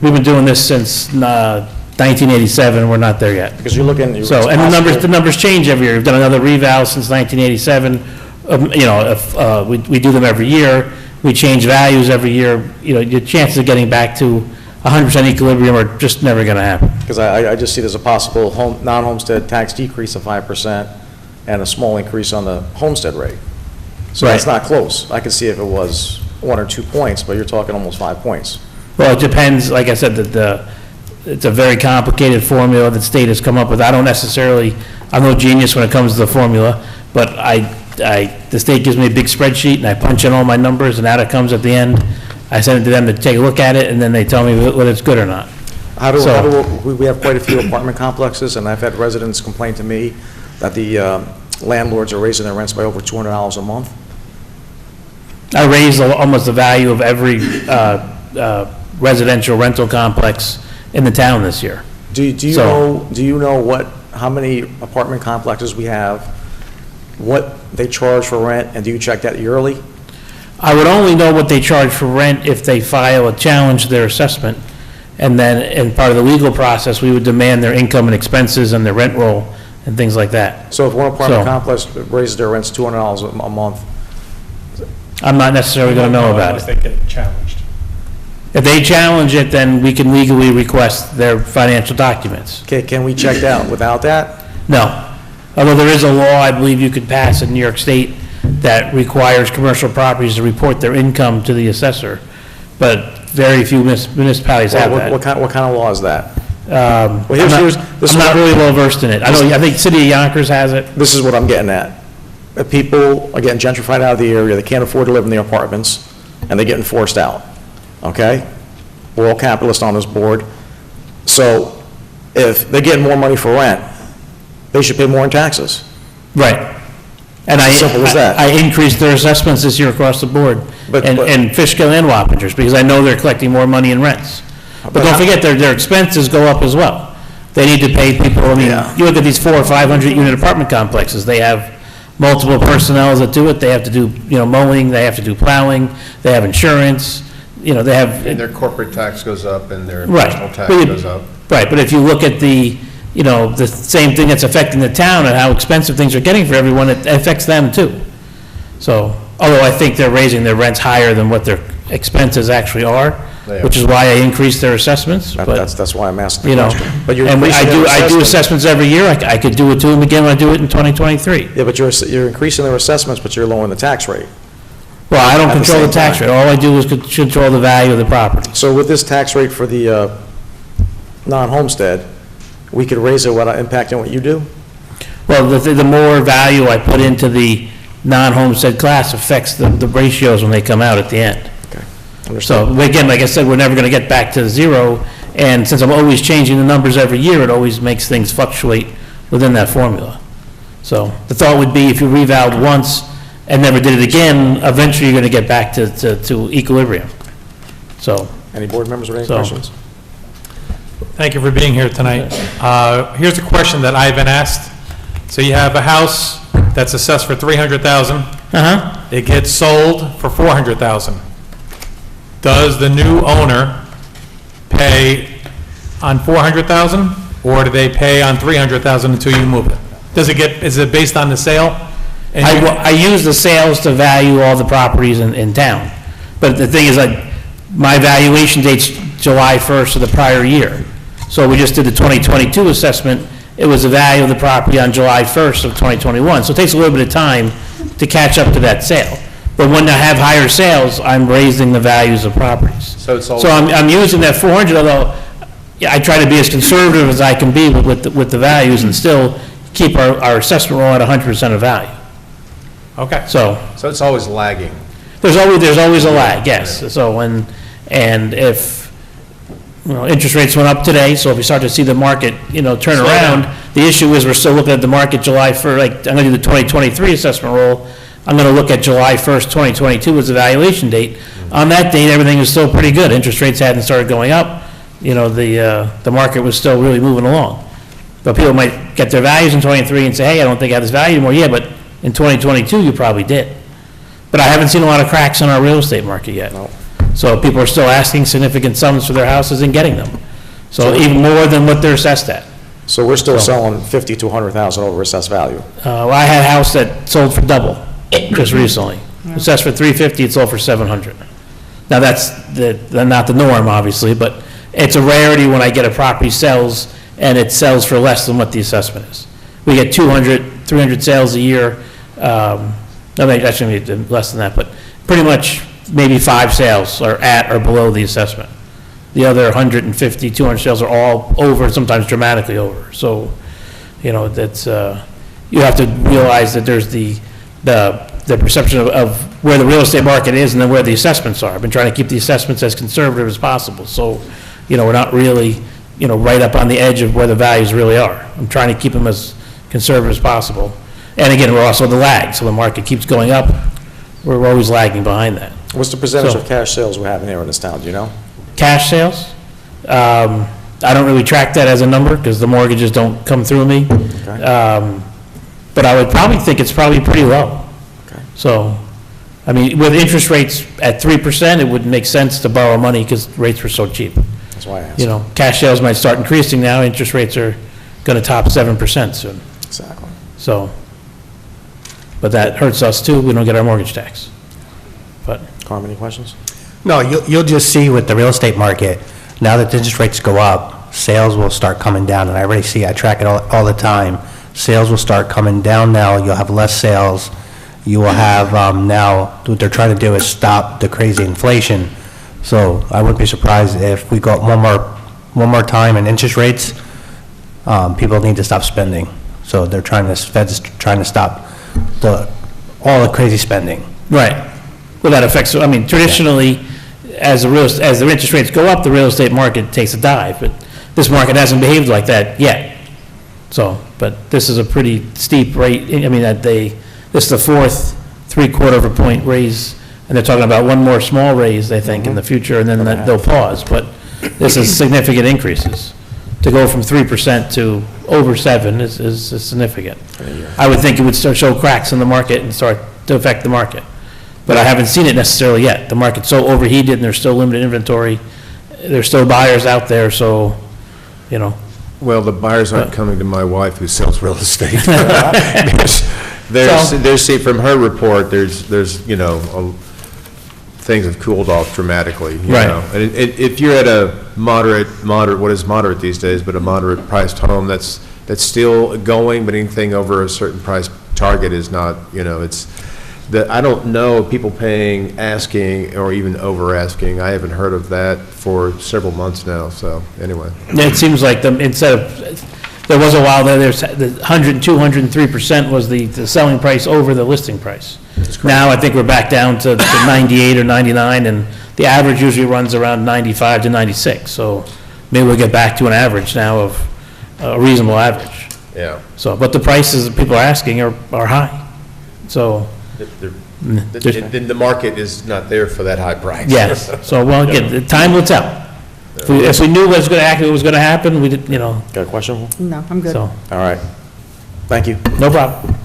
We've been doing this since 1987, we're not there yet. Because you're looking. So, and the numbers change every year. We've done another reval since 1987. We do them every year. We change values every year. Your chances of getting back to 100% equilibrium are just never going to happen. Because I just see there's a possible non-homestead tax decrease of 5% and a small increase on the homestead rate. So that's not close. I could see if it was 1 or 2 points, but you're talking almost 5 points. Well, it depends. Like I said, it's a very complicated formula that state has come up with. I'm no genius when it comes to the formula, but the state gives me a big spreadsheet and I punch in all my numbers and out it comes at the end. I send it to them to take a look at it and then they tell me whether it's good or not. We have quite a few apartment complexes, and I've had residents complain to me that the landlords are raising their rents by over $200 a month. I raised almost the value of every residential rental complex in the town this year. Do you know how many apartment complexes we have, what they charge for rent, and do you check that yearly? I would only know what they charge for rent if they file a challenge to their assessment, and then in part of the legal process, we would demand their income and expenses and their rent roll and things like that. So if one apartment complex raises their rents $200 a month, I'm not necessarily going to know about it. Unless they get challenged. If they challenge it, then we can legally request their financial documents. Okay, can we check out without that? No. Although there is a law, I believe you could pass in New York State that requires commercial properties to report their income to the assessor, but very few municipalities have that. What kind of law is that? I'm not really well versed in it. I think City of Yonkers has it. This is what I'm getting at. People are getting gentrified out of the area, they can't afford to live in the apartments, and they're getting forced out, okay? We're all capitalists on this board. So if they're getting more money for rent, they should pay more in taxes. Right. And Simple as that. I increased their assessments this year across the board, and Fishkill and Wappingers, because I know they're collecting more money in rents. But don't forget, their expenses go up as well. They need to pay people, I mean, you look at these 400 or 500 unit apartment complexes, they have multiple personnel that do it, they have to do, mowing, they have to do plowing, they have insurance, they have. And their corporate tax goes up and their Right. personal tax But goes up. Right, but if you look at the same thing that's affecting the town and how expensive things are getting for everyone, it affects them too. So, although I think they're raising their rents higher than what their expenses actually are, They are. which is why I increased their assessments, but, That's why I'm asking the question. But you're and increasing their I do assessment. assessments every year, I could do it to them again when I do it in 2023. Yeah, but you're increasing their assessments, but you're lowering the tax rate. Well, I don't At the control the same tax time. rate, all I do is control the value of the property. So with this tax rate for the non-homestead, we could raise it without impacting what you do? Well, the more value I put into the non-homestead class affects the ratios when they come out at the end. So, again, like I said, we're never going to get back to zero, and since I'm always changing the numbers every year, it always makes things fluctuate within that formula. So, the thought would be if you revaled once and never did it again, eventually you're going to get back to equilibrium. So. Any board members with any So- questions? Thank you for being here tonight. Here's a question that I've been asked. So you have a house that's assessed for $300,000. It gets sold for $400,000. Does the new owner pay on $400,000, or do they pay on $300,000 until you move it? Is it based on the sale? And I use the sales to value all the properties in town. But the thing is, like, my valuation date's July 1st of the prior year. So we just did the 2022 assessment. It was the value of the property on July 1st of 2021. So it takes a little bit of time to catch up to that sale. But when I have higher sales, I'm raising the values of properties. So it's all. So I'm using that 400, although I try to be as conservative as I can be with the values and still keep our assessment roll at 100% of value. Okay. So it's always lagging. there's always a lag, yes. So and if, interest rates went up today, so if we start to see the market, turn around, the issue is we're still looking at the market July 1st, like, I'm going to do the 2023 assessment roll. I'm going to look at July 1st, 2022 as the valuation date. On that date, everything was still pretty good. Interest rates hadn't started going up. The market was still really moving along. But people might get their values in 23 and say, hey, I don't think I have this value anymore. Yeah, but in 2022, you probably did. But I haven't seen a lot of cracks in our real estate market yet. No. So people are still asking significant sums for their houses and getting them. So even more than what they're assessed at. So we're still selling $50,000 to $100,000 over assessed value? I had a house that sold for double just recently. Assessed for $350, it sold for $700. Now, that's not the norm, obviously, but it's a rarity when I get a property sells and it sells for less than what the assessment is. We get 200, 300 sales a year. Actually, less than that, but pretty much maybe 5 sales are at or below the assessment. The other 150, 200 sales are all over, sometimes dramatically over. So, that's, you have to realize that there's the perception of where the real estate market is and then where the assessments are. I've been trying to keep the assessments as conservative as possible. So, we're not really, right up on the edge of where the values really are. I'm trying to keep them as conservative as possible. And again, we're also the lag. So the market keeps going up. We're always lagging behind that. What's the percentage of cash sales we're having here in this town, do you know? Cash sales? I don't really track that as a number because the mortgages don't come through me. Okay. But I would probably think it's probably pretty low. Okay. So, I mean, with interest rates at 3%, it wouldn't make sense to borrow money because rates were so cheap. That's why I asked. Cash sales might start increasing now. Interest rates are going to top 7% soon. Exactly. So, but that hurts us too. We don't get our mortgage tax. But Carmen, any questions? No, you'll just see with the real estate market, now that the interest rates go up, sales will start coming down, and I already see, I track it all the time. Sales will start coming down now, you'll have less sales. You will have, now, what they're trying to do is stop the crazy inflation. So I wouldn't be surprised if we go up one more time in interest rates, people need to stop spending. So they're Fed's trying to stop all the crazy spending. Right. Well, that affects, I mean, traditionally, as the interest rates go up, the real estate market takes a dive, but this market hasn't behaved like that yet. So, but this is a pretty steep rate, I mean, this is the fourth 3/4 point raise, and they're talking about one more small raise, they think, in the future, and then they'll pause, but this is significant increases. To go from 3% to over 7 is significant. I would think it would start show cracks in the market and start to affect the market. But I haven't seen it necessarily yet. The market's so overheated and there's still limited inventory. There's still buyers out there, so, you know. Well, the buyers aren't coming to my wife who sells real estate. See, from her report, there's, you know, things have cooled off dramatically, you know. And if you're at a moderate, what is moderate these days, but a moderate priced home, that's still going, but anything over a certain price target is not, you know, I don't know people paying, asking, or even over asking. I haven't heard of that for several months now, so anyway. It seems like there was a while there's the 100, 203% was the selling price over the listing price. Now I think we're back down to 98 or 99, and the average usually runs around 95 to 96. So maybe we'll get back to an average now of a reasonable average. Yeah. So, but the prices that people are asking are high. So. The market is not there for that high price. Yes. So, well, again, the time will tell. If we knew what was going to happen, we did, you know. Got a question? No, I'm good. So, All right. Thank you. no problem.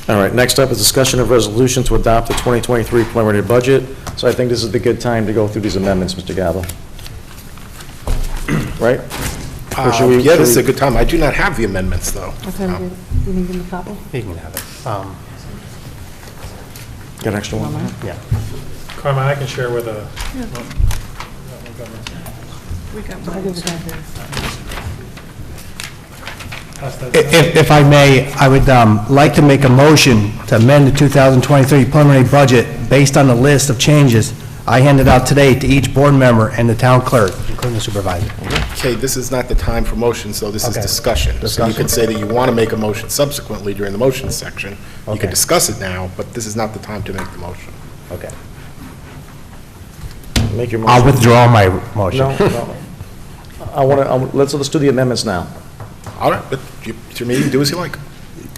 All right, next up is discussion of resolution to adopt the 2023 preliminary budget. So I think this is the good time to go through these amendments, Mr. Gallo. Right? Or should we- Yeah, this is a good time. I do not have the amendments, though. Okay, you can give me a copy? You can have it. Got an extra one? Yeah. Carmen, I can share with a. If I may, I would like to make a motion to amend the 2023 preliminary budget based on the list of changes I handed out today to each board member and the town clerk, including the supervisor. Okay, this is not the time for motions, so this is Okay. discussion. So you could say that you want to make a motion subsequently during the motion section. You Okay. could discuss it now, but this is not the time to make the motion. Okay. Make your motion. I'll withdraw my motion. No. Let's do the amendments now. All right, but it's your meeting, do as you like.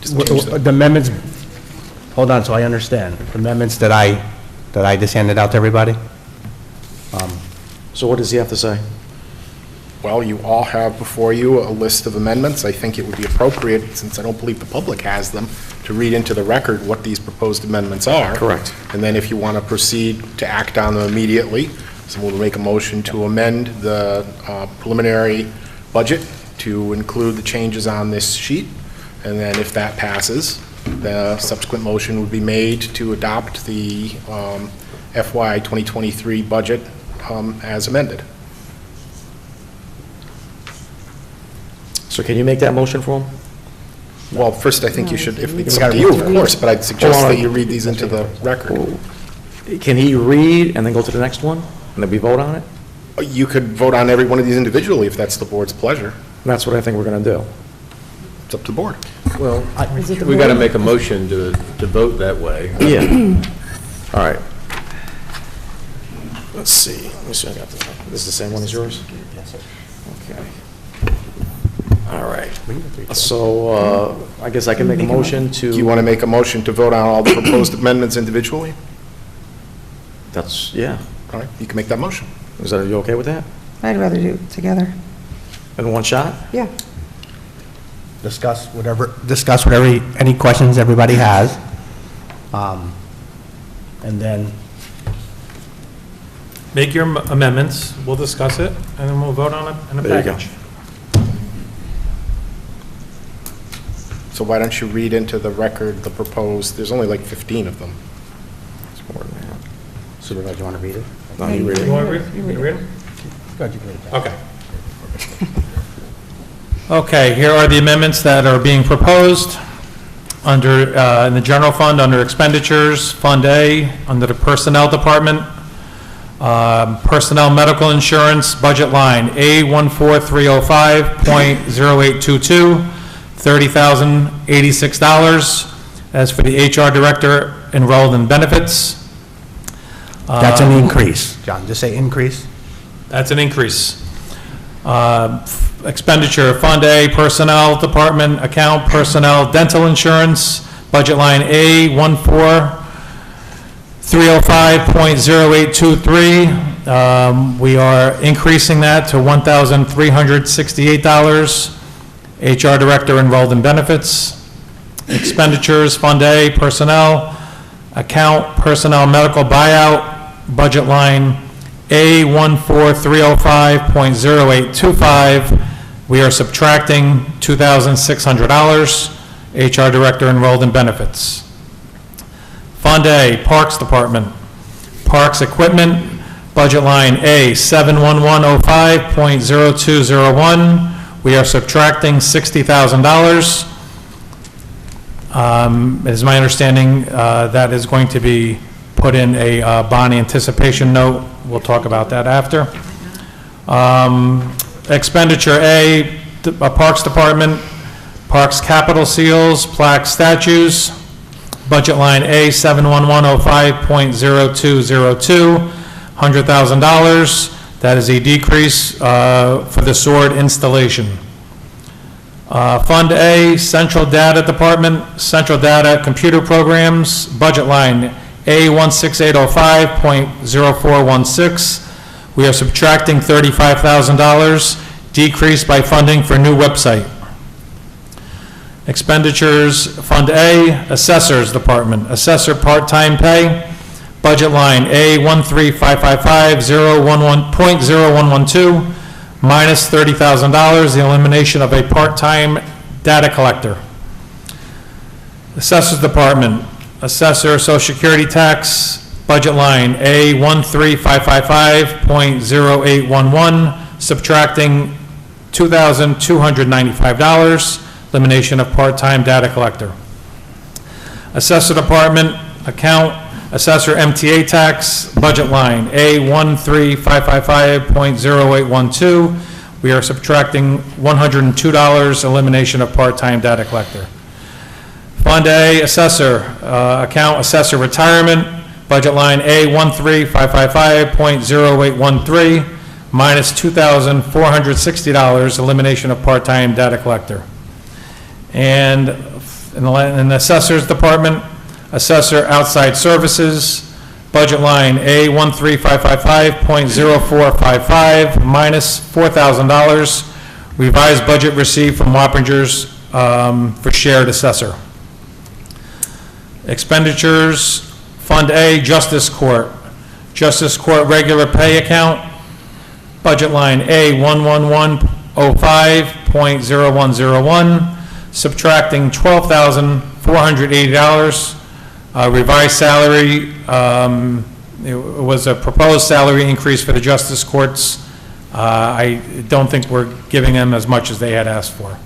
Just change the- The amendments, hold on, so I understand. The amendments that I just handed out to everybody? So what does he have to say? Well, you all have before you a list of amendments. I think it would be appropriate, since I don't believe the public has them, to read into the record what these proposed amendments are. Correct. And then if you want to proceed to act on them immediately, someone will make a motion to amend the preliminary budget to include the changes on this sheet. And then if that passes, the subsequent motion would be made to adopt the FY 2023 budget as amended. So can you make that motion for him? Well, first, I think you should, if it's We up gotta to you, read of through. course, but I'd suggest Hold on. that you read these into the record. Can he read and then go to the next one, and then we vote on it? You could vote on every one of these individually if that's the board's pleasure. That's what I think we're going to do. It's up to the board. Well, Is it the we got to board? make a motion to vote that way. Yeah. All right. Let's see. Let me see. I got this. This is the same one as yours? Yes, sir. Okay. All right. So I guess I can make a motion to. Do you want to make a motion to vote on all the proposed amendments individually? That's, yeah. All right, you can make that motion. Is that, are you okay with that? I'd rather do it together. In one shot? Yeah. Discuss whatever, any questions everybody has. And then, Make your amendments, we'll discuss it, and then we'll vote on it in a There you go. package. So why don't you read into the record the proposed, there's only like 15 of them. It's more than that. Supervisor, you want to read it? You want to read it? You read it? Go ahead, you read it. Okay. Okay, here are the amendments that are being proposed under, in the general fund, under expenditures, Fund A, under the Personnel Department, Personnel Medical Insurance, budget line A14305.0822, $30,086. As for the HR Director enrolled in benefits. That's an increase, John, just say increase. That's an increase. Expenditure, Fund A, Personnel Department, account Personnel Dental Insurance, budget line A14305.0823. We are increasing that to $1,368. HR Director enrolled in benefits. Expenditures, Fund A, Personnel, account Personnel Medical Buyout, budget line A14305.0825. We are subtracting $2,600. HR Director enrolled in benefits. Fund A, Parks Department, Parks Equipment, budget line A71105.0201. We are subtracting $60,000. It is my understanding that is going to be put in a bond anticipation note. We'll talk about that after. Expenditure A, Parks Department, Parks Capital Seals, Plaques, Statues, budget line A71105.0202, $100,000. That is a decrease for the sword installation. Fund A, Central Data Department, Central Data Computer Programs, budget line A16805.0416. We are subtracting $35,000, decreased by funding for new website. Expenditures, Fund A, Assessors Department, Assessor part-time pay, budget line A13555.0112, minus $30,000, the elimination of a part-time data collector. Assessors Department, Assessor Social Security Tax, budget line A13555.0811, subtracting $2,295, elimination of part-time data collector. Assessor Department, account Assessor MTA Tax, budget line A13555.0812. We are subtracting $102, elimination of part-time data collector. Fund A, Assessor, account Assessor Retirement, budget line A13555.0813, minus $2,460, elimination of part-time data collector. And in the Assessor's Department, Assessor Outside Services, budget line A13555.0455, minus $4,000, revised budget received from Wappingers for shared assessor. Expenditures, Fund A, Justice Court, Justice Court regular pay account, budget line A11105.0101, subtracting $12,480. Revised salary, it was a proposed salary increase for the Justice Courts. I don't think we're giving them as much as they had asked for.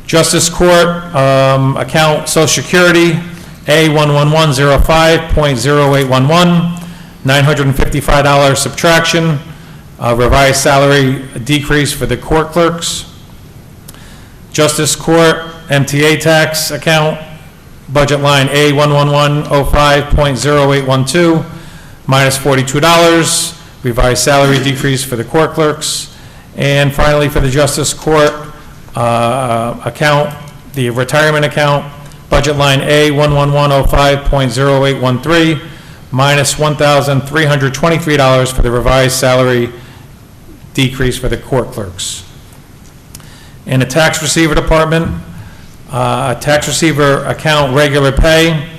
Justice Court, account Social Security, A11105.0811, $955 subtraction, revised salary decrease for the court clerks. Justice Court, MTA tax account, budget line A11105.0812, minus $42, revised salary decrease for the court clerks. And finally, for the Justice Court account, the retirement account, budget line A11105.0813, minus $1,323 for the revised salary decrease for the court clerks. In the Tax Receiver Department, tax receiver account regular pay,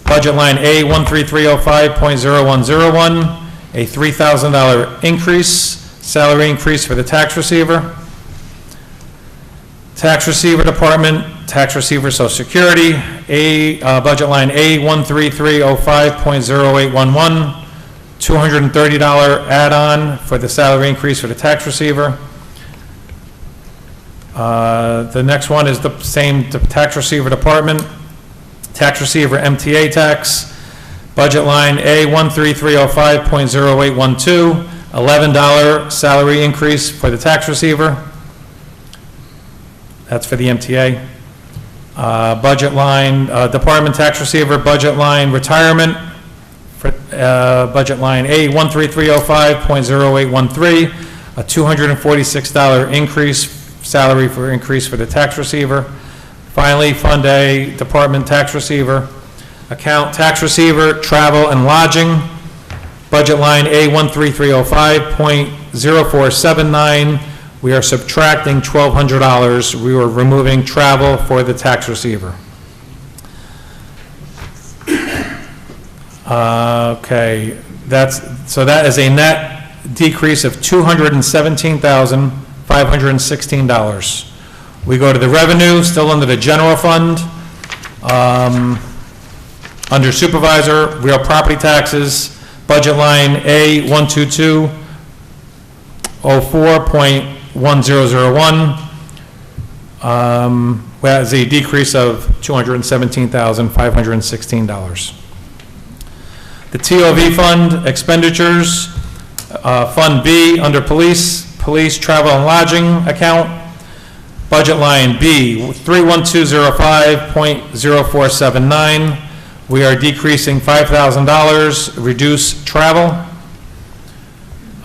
budget line A13305.0101, a $3,000 increase, salary increase for the tax receiver. Tax Receiver Department, Tax Receiver Social Security, budget line A13305.0811, $230 add-on for the salary increase for the tax receiver. The next one is the same, the tax receiver department, tax receiver MTA tax, budget line A13305.0812, $11 salary increase for the tax receiver. That's for the MTA. Budget line, department tax receiver, budget line retirement, for, budget line A13305.0813, a $246 increase, salary for increase for the tax receiver. Finally, Fund A, department tax receiver, account tax receiver, travel and lodging, budget line A13305.0479. We are subtracting $1,200. We were removing travel for the tax receiver. Okay, so that is a net decrease of $217,516. We go to the revenue, still under the general fund. Under supervisor, real property taxes, budget line A1204.1001, has a decrease of $217,516. The TOV fund expenditures, Fund B under police travel and lodging account, budget line B 31205.0479. We are decreasing $5,000, reduce travel.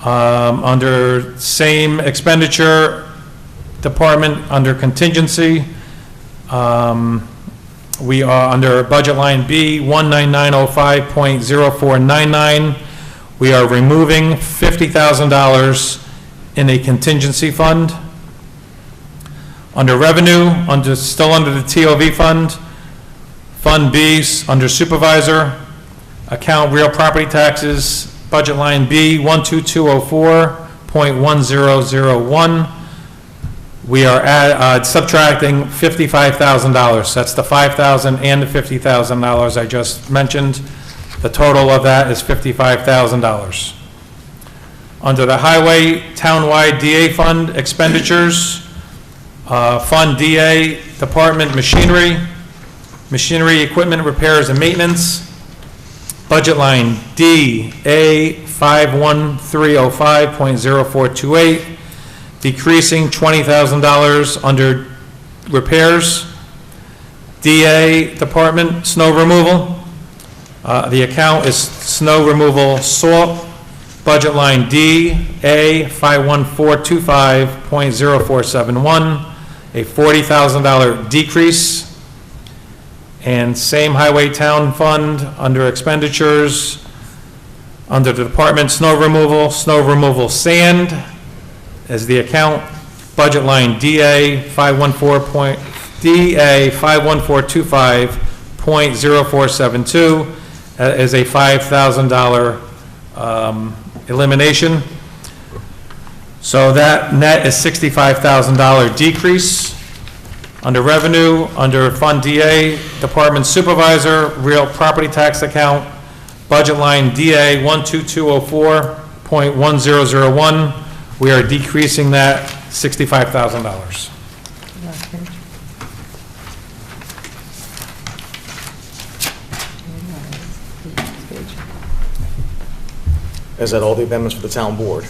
Under same expenditure department, under contingency, we are under budget line B 19905.0499. We are removing $50,000 in a contingency fund. Under revenue, still under the TOV fund, Fund B under supervisor, account real property taxes, budget line B 12204.1001. We are subtracting $55,000. That's the $5,000 and the $50,000 I just mentioned. The total of that is $55,000. Under the highway townwide DA fund expenditures, Fund DA department machinery, equipment repairs and maintenance, budget line D A51305.0428, decreasing $20,000 under repairs. DA department snow removal, the account is snow removal salt, budget line D A51425.0471, a $40,000 decrease. And same highway town fund under expenditures, under the department snow removal sand as the account, budget line DA 51425.0472 is a $5,000 elimination. So that net is $65,000 decrease. Under revenue, under Fund DA, Department Supervisor, real property tax account, budget line DA 12204.1001, we are decreasing that $65,000. Is that all the amendments for the town board?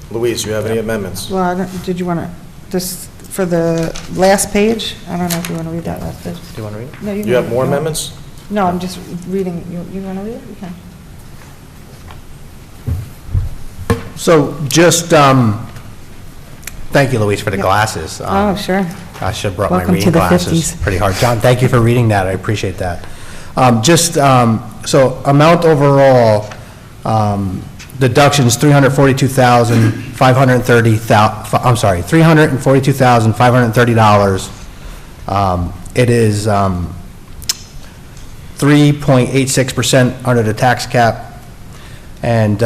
Louise, you have any amendments? Well, did you want to, just for the last page? I don't know if you want to read that last page. Do you want to read it? No, you You have can- more amendments? No, I'm just reading. You want to read it? You can. So just, thank you, Louise, for the glasses. Oh, sure. I should have brought Welcome my to reading the glasses. 50s. Pretty hard. John, thank you for reading that. I appreciate that. So amount overall, deductions, $342,530. It is 3.86% under the tax cap. And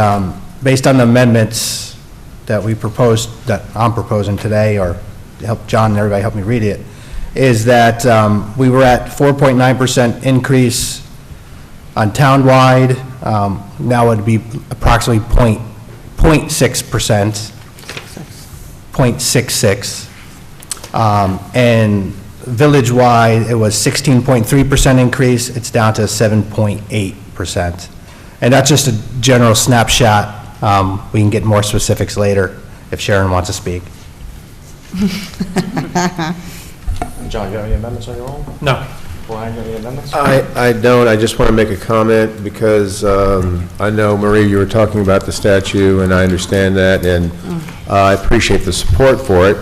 based on the amendments that we proposed, that I'm proposing today, or help John and everybody help me read it, is that we were at 4.9% increase on townwide, Now it'd be approximately 0.6%, 0.66. And village-wide, it was 16.3% increase. It's down to 7.8%. And that's just a general snapshot. We can get more specifics later if Sharon wants to speak. John, you have any amendments on your own? No. Brian, you have any amendments? I don't. I just want to make a comment because I know, Marie, you were talking about the statue, and I understand that, and I appreciate the support for it.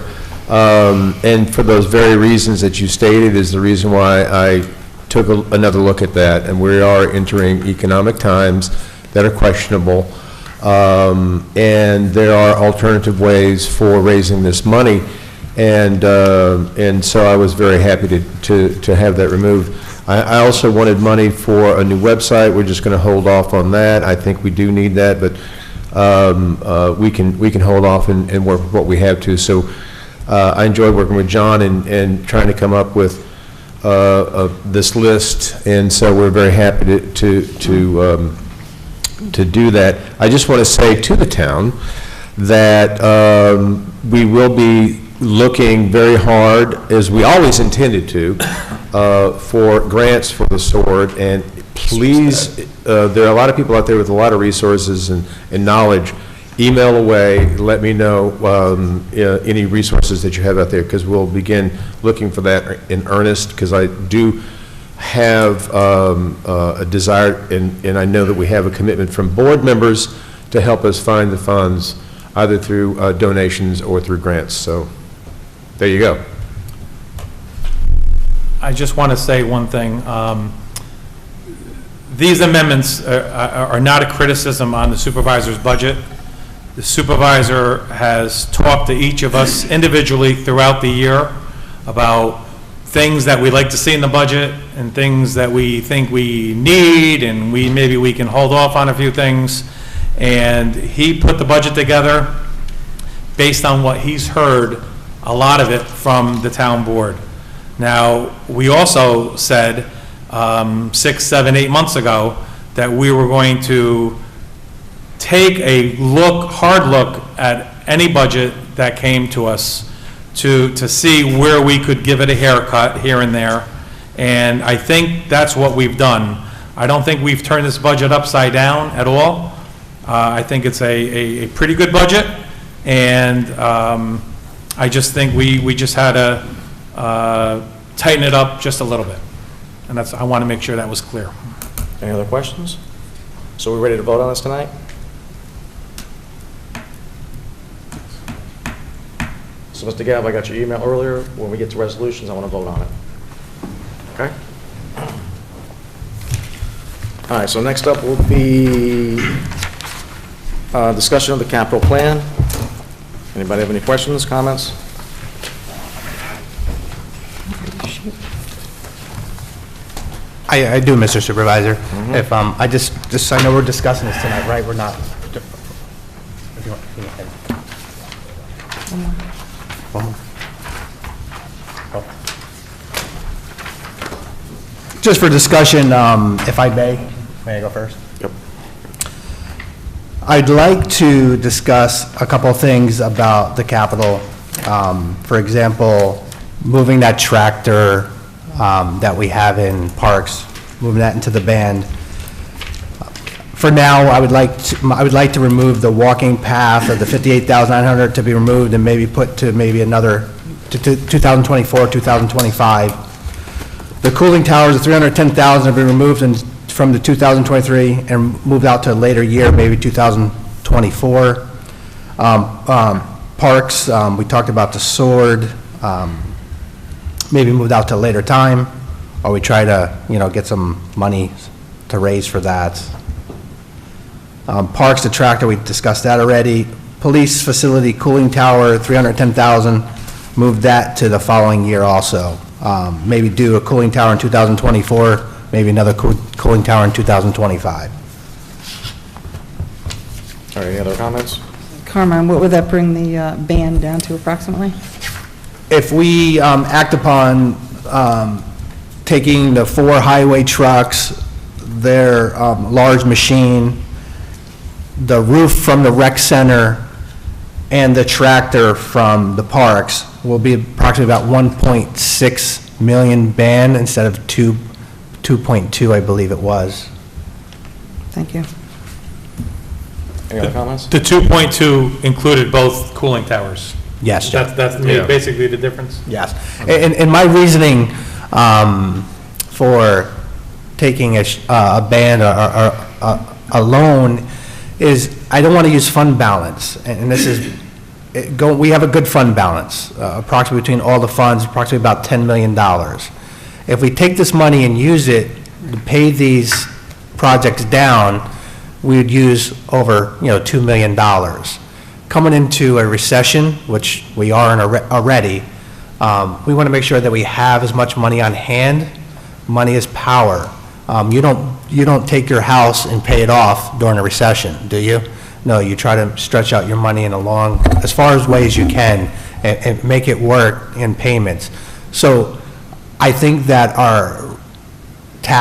And for those very reasons that you stated is the reason why I took another look at that, and we are entering economic times that are questionable, and there are alternative ways for raising this money. And so I was very happy to have that removed. I also wanted money for a new website. We're just going to hold off on that. I think we do need that, but we can hold off and work with what we have to. So I enjoyed working with John and trying to come up with this list, and so we're very happy to do that. I just want to say to the town that we will be looking very hard, as we always intended to, for grants for the sword, and please, there are a lot of people out there with a lot of resources and knowledge. Email away, let me know any resources that you have out there, because we'll begin looking for that in earnest, because I do have a desire, and I know that we have a commitment from board members to help us find the funds, either through donations or through grants. So there you go. I just want to say one thing. These amendments are not a criticism on the supervisor's budget. The supervisor has talked to each of us individually throughout the year about things that we'd like to see in the budget and things that we think we need, and maybe we can hold off on a few things. And he put the budget together based on what he's heard, a lot of it from the town board. Now, we also said 6, 7, 8 months ago that we were going to take a hard look at any budget that came to us to see where we could give it a haircut here and there. And I think that's what we've done. I don't think we've turned this budget upside down at all. I think it's a pretty good budget, and I just think we just had to tighten it up just a little bit. And I want to make sure that was clear. Any other questions? So we're ready to vote on this tonight? So, Mr. Gabb, I got your email earlier. When we get to resolutions, I want to vote on it. Okay? All right, so next up will be discussion of the capital plan. Anybody have any questions, comments? I do, Mr. Supervisor. If, I just, I know we're discussing this tonight, right? We're not. If you want, One more. Just for discussion, if I may I go first? Yep. I'd like to discuss a couple of things about the Capitol. For example, moving that tractor that we have in Parks, moving that into the band. For now, I would like to remove the walking path of the 58,900 to be removed and maybe put to maybe another, to 2024, 2025. The cooling towers, the 310,000 have been removed from the 2023 and moved out to a later year, maybe 2024. Parks, we talked about the sword, maybe moved out to a later time, or we try to, get some money to raise for that. Parks, the tractor, we discussed that already. Police facility cooling tower, 310,000, moved that to the following year also. Maybe do a cooling tower in 2024, maybe another cooling tower in 2025. All right, any other comments? Carmine, what would that bring the band down to approximately? If we act upon taking the 4 highway trucks, their large machine, the roof from the rec center, and the tractor from the parks will be approximately about 1.6 million band instead of 2.2, I believe it was. Thank you. Any other comments? The 2.2 included both cooling towers. Yes, Jeff. That's basically the difference? Yes. And my reasoning for taking a ban or a loan is I don't want to use fund balance. And this is, we have a good fund balance, approximately between all the funds, approximately about $10 million. If we take this money and use it to pay these projects down, we would use over, $2 million. Coming into a recession, which we are in already, we want to make sure that we have as much money on hand. Money is power. You don't take your house and pay it off during a recession, do you? No, you try to stretch out your money in as far as ways you can and make it work in payments. So I think that our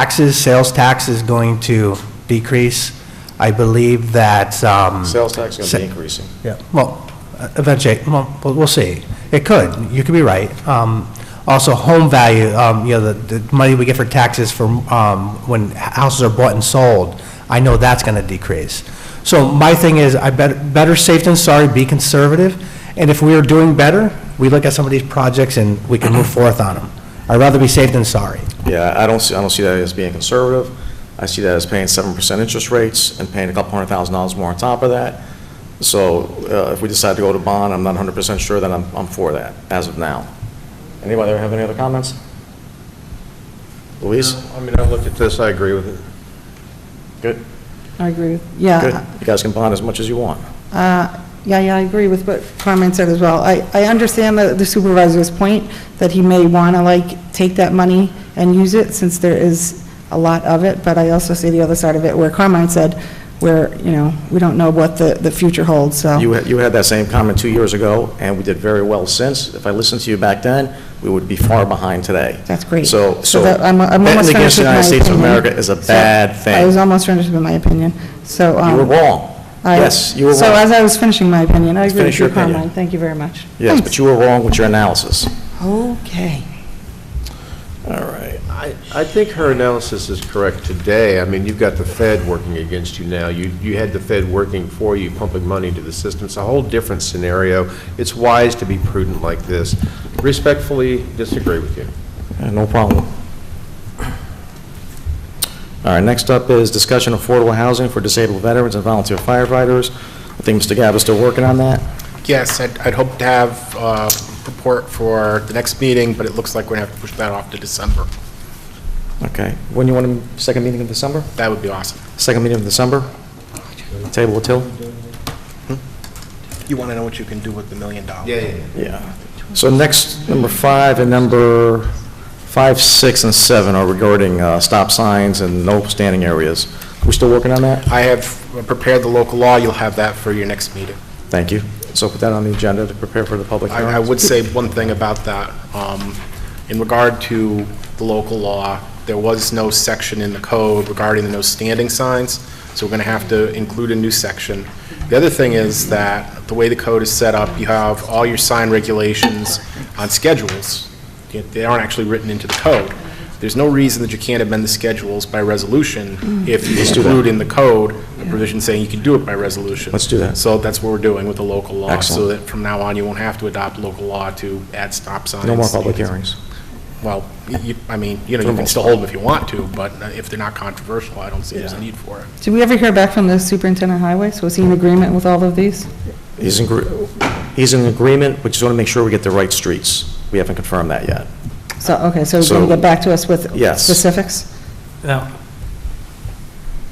sales tax is going to decrease. I believe that... Sales tax is going to be increasing. Yeah, well, eventually, we'll see. It could. You could be right. Also, home value, the money we get for taxes for when houses are bought and sold, I know that's going to decrease. So my thing is, better safe than sorry, be conservative, and if we are doing better, we look at some of these projects and we can move forth on them. I'd rather be safe than sorry. Yeah, I don't see that as being conservative. I see that as paying 7% interest rates and paying a couple $100,000 more on top of that. So if we decide to go to bond, I'm not 100% sure that I'm for that as of now. Anybody have any other comments? Louise? I mean, I looked at this, I agree with it. Good? I agree. Yeah. Good. You guys can bond as much as you want. Yeah, I agree with what Carmen said as well. I understand the supervisor's point that he may want to take that money and use it since there is a lot of it, but I also see the other side of it where Carmine said where, we don't know what the future holds, so. You had that same comment 2 years ago, and we did very well since. If I listened to you back then, we would be far behind today. That's great. So I'm betting almost against finished the with my United States of opinion. America is a bad thing. I was almost finished with my opinion, so. You were wrong. Yes, you were wrong. So as I was finishing my opinion, I agree Finish with you, your opinion. Carmine. Thank you very much. Yes, but you were wrong with your analysis. Okay. All right. I think her analysis is correct today. I mean, you've got the Fed working against you now. You had the Fed working for you, pumping money into the system. It's a whole different scenario. It's wise to be prudent like this. Respectfully disagree with you. No problem. All right, next up is discussion of affordable housing for disabled veterans and volunteer firefighters. I think Mr. Gabb is still working on that. Yes, I'd hope to have a report for the next meeting, but it looks like we're going to have to push that off to December. Okay. When you want a second meeting in December? That would be awesome. Second meeting in December? Table it till? You want to know what you can do with the $1 million? Yeah. So next, number 5 and number 5, 6, and 7 are regarding stop signs and no standing areas. We're still working on that? I have prepared the local law. You'll have that for your next meeting. Thank you. So put that on the agenda to prepare for the public hearing. I would say one thing about that. In regard to the local law, there was no section in the code regarding the no standing signs, so we're going to have to include a new section. The other thing is that the way the code is set up, you have all your sign regulations on schedules. They aren't actually written into the code. There's no reason that you can't amend the schedules by resolution if you include in the code a provision saying you can do it by resolution. Let's do that. So that's what we're doing with the local law. Excellent. So that from now on, you won't have to adopt local law to add stop signs. No more public hearings. Well, you can still hold them if you want to, but if they're not controversial, I don't see there's a need for it. Did we ever hear back from the superintendent of highways? Was he in agreement with all of these? He's in agreement, but just want to make sure we get the right streets. We haven't confirmed that yet. So, okay, so he's going to get back to us with Yes. specifics? Now,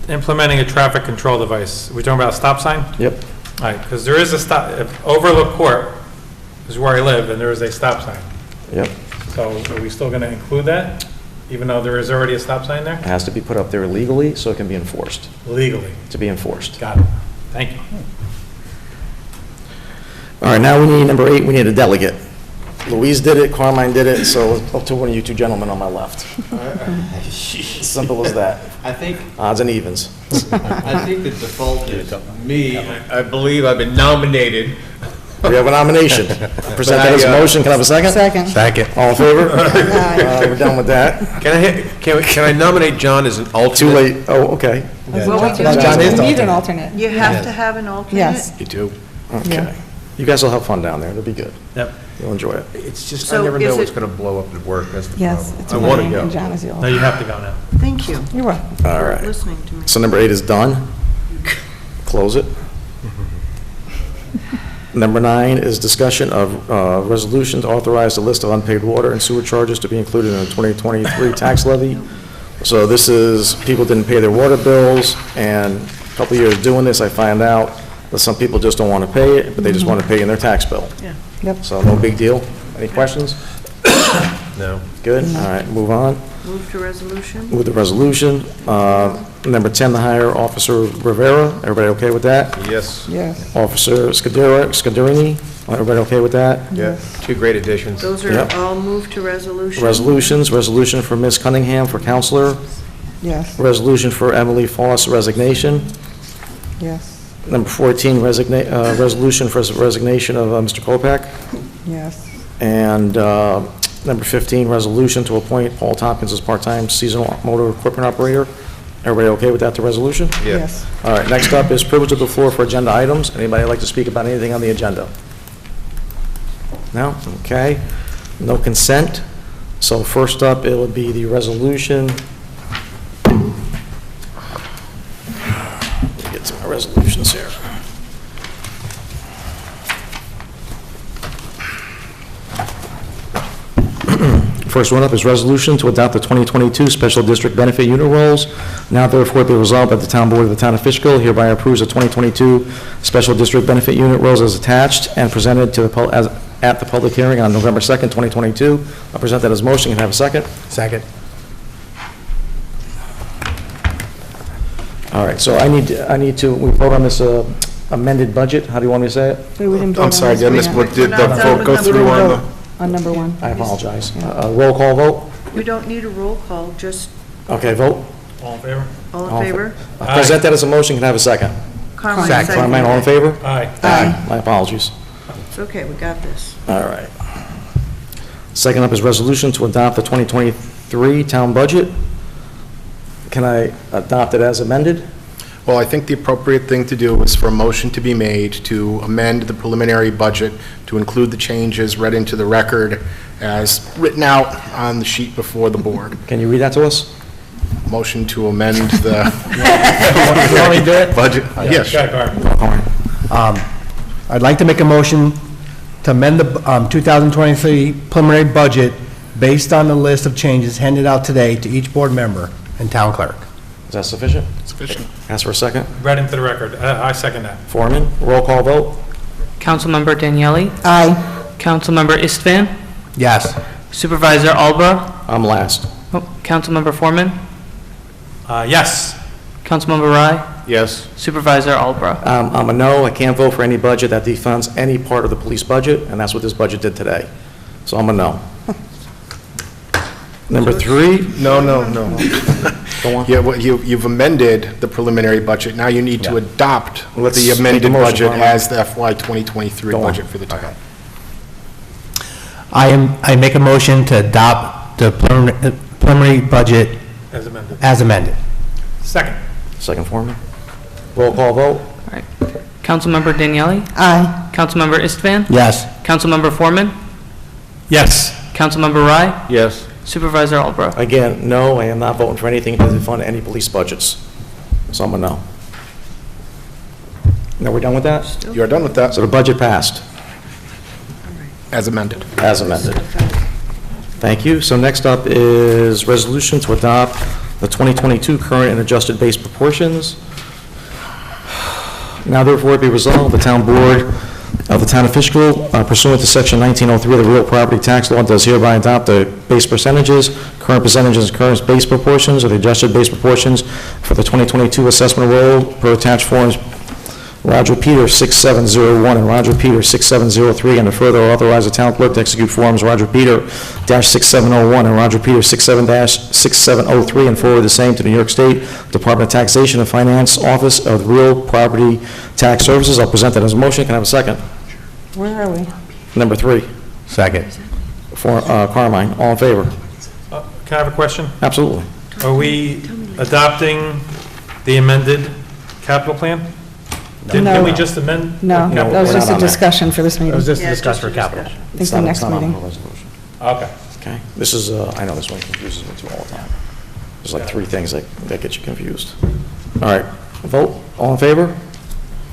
implementing a traffic control device, are we talking about a stop sign? Yep. All right, because there is a stop, Overlook Court is where I live, and there is a stop sign. Yep. So are we still going to include that, even though there is already a stop sign there? It has to be put up there legally so it can be enforced. Legally. To be enforced. Got it. Thank you. All right, now we need number 8, we need a delegate. Louise did it, Carmine did it, so it's up to one of you two gentlemen on my left. Simple as that. I think, Odds and evens. I think the default is me. I believe I've been nominated. We have a nomination. Present that as a motion. Can I have a second? Second. Second. All in favor? We're done with that. Can I nominate John as an alternate? Too late. Oh, okay. John is need an alternate. You have to have an alternate? Yes. You do? Okay. Yeah. You guys will have fun down there. It'll be good. Yep. You'll enjoy it. It's just, So I never is know what's it- going to blow up at work, that's the Yes, problem. it's I want to Renee go. and John is the No, alternate. you have to go now. Thank you You're welcome. All for right. listening to me. So number 8 is done. Close it. Number 9 is discussion of resolution to authorize the list of unpaid water and sewer charges to be included in the 2023 tax levy. So this is, people didn't pay their water bills, and a couple of years doing this, I find out that some people just don't want to pay it, but they just want to pay in their tax bill. Yeah. Yep. So no big deal. Any questions? No. Good, all right, move on. Move to resolution? With the resolution, number 10, the hire Officer Rivera, everybody okay with that? Yes. Yes. Officer Scuderini, everybody okay with that? Yeah, two great additions. Those are Yep. all moved to resolution? Resolution for Ms. Cunningham for counselor, Yes. resolution for Emily Foss resignation, Yes. number 14, resolution for resignation of Mr. Kopak, Yes. and number 15, resolution to appoint Paul Tompkins as part-time seasonal motor equipment operator. Everybody okay with that, the resolution? Yeah. Yes. All right, next up is privilege of the floor for agenda items. Anybody like to speak about anything on the agenda? No? Okay. No consent. So first up, it would be the resolution. Let me get to my resolutions here. First one up is resolution to adopt the 2022 Special District Benefit Unit Rolls. Now therefore be resolved that the Town Board of the Town of Fishkill hereby approves the 2022 Special District Benefit Unit Rolls as attached and presented to the at the public hearing on November 2nd, 2022. I'll present that as motion. Can I have a second? Second. All right, so I need to, we vote on this amended budget. How do you want me to say it? Wait, we didn't vote I'm on sorry, this did I one miss, yet. what did We're the not done vote with go number through one. on the? On number 1. I apologize. Roll call vote? We don't need a roll call, just Okay, vote. All in favor? all in All in favor? I'll present that as a motion. Can I have a second? Carmine Carmine, seconded all in it. favor? Aye. Aye. My apologies. It's okay, we got this. All right. Second up is resolution to adopt the 2023 town budget. Can I adopt it as amended? Well, I think the appropriate thing to do is for a motion to be made to amend the preliminary budget to include the changes read into the record as written out on the sheet before the board. Can you read that to us? Motion to amend the You want me to do it? budget. Yes. Go ahead, Carmen. I'd like to make a motion to amend the 2023 preliminary budget based on the list of changes handed out today to each board member and town clerk. Is that sufficient? Sufficient. Ask for a second. Read into the record. I second that. Foreman, roll call vote? Councilmember Daniele, Aye. Councilmember Istvan, Yes. Supervisor Albra, I'm last. Councilmember Foreman, Yes. Councilmember Rye, Yes. Supervisor Albra. I'm a no. I can't vote for any budget that defunds any part of the police budget, and that's what this budget did today. So I'm a no. Number 3, No. go on. Yeah, well, you've amended the preliminary budget. Now you need to adopt Let's the make the amended motion, budget Carmen. as the FY 2023 Go on. budget for the town. I make a motion to adopt the preliminary budget As amended. as amended. Second. Second Foreman. Roll call vote? All right. Councilmember Daniele, Aye. Councilmember Istvan, Yes. Councilmember Foreman, Yes. Councilmember Rye, Yes. Supervisor Albra. Again, no, I am not voting for anything to defund any police budgets. So I'm a no. Now, we're done with that? You are done with that, So the budget passed, as amended. as amended. Thank you. So next up is resolution to adopt the 2022 current and adjusted base proportions. Now therefore be resolved, the town board of the Town of Fishkill pursuant to section 1903 of the real property tax law does hereby adopt the base percentages, current base proportions, or the adjusted base proportions for the 2022 assessment roll per attached forms Roger Peter 6701 and Roger Peter 6703, and to further authorize the town clerk to execute forms Roger Peter -6701 and Roger Peter 67-6703 and forward the same to the New York State Department of Taxation and Finance Office of Real Property Tax Services. I'll present that as a motion. Can I have a second? Where are we? Number 3. Second. For Carmine, all in favor? Can I have a question? Absolutely. Are we adopting the amended capital plan? Didn't we just amend? No, the that capital was plan? just a discussion for this meeting. It was just a Yeah, discussion just for a capital. discussion. I think the next meeting. Okay. Okay, this is, I know this one confuses me too all the time. There's like 3 things that get you confused. All right, vote, all in favor?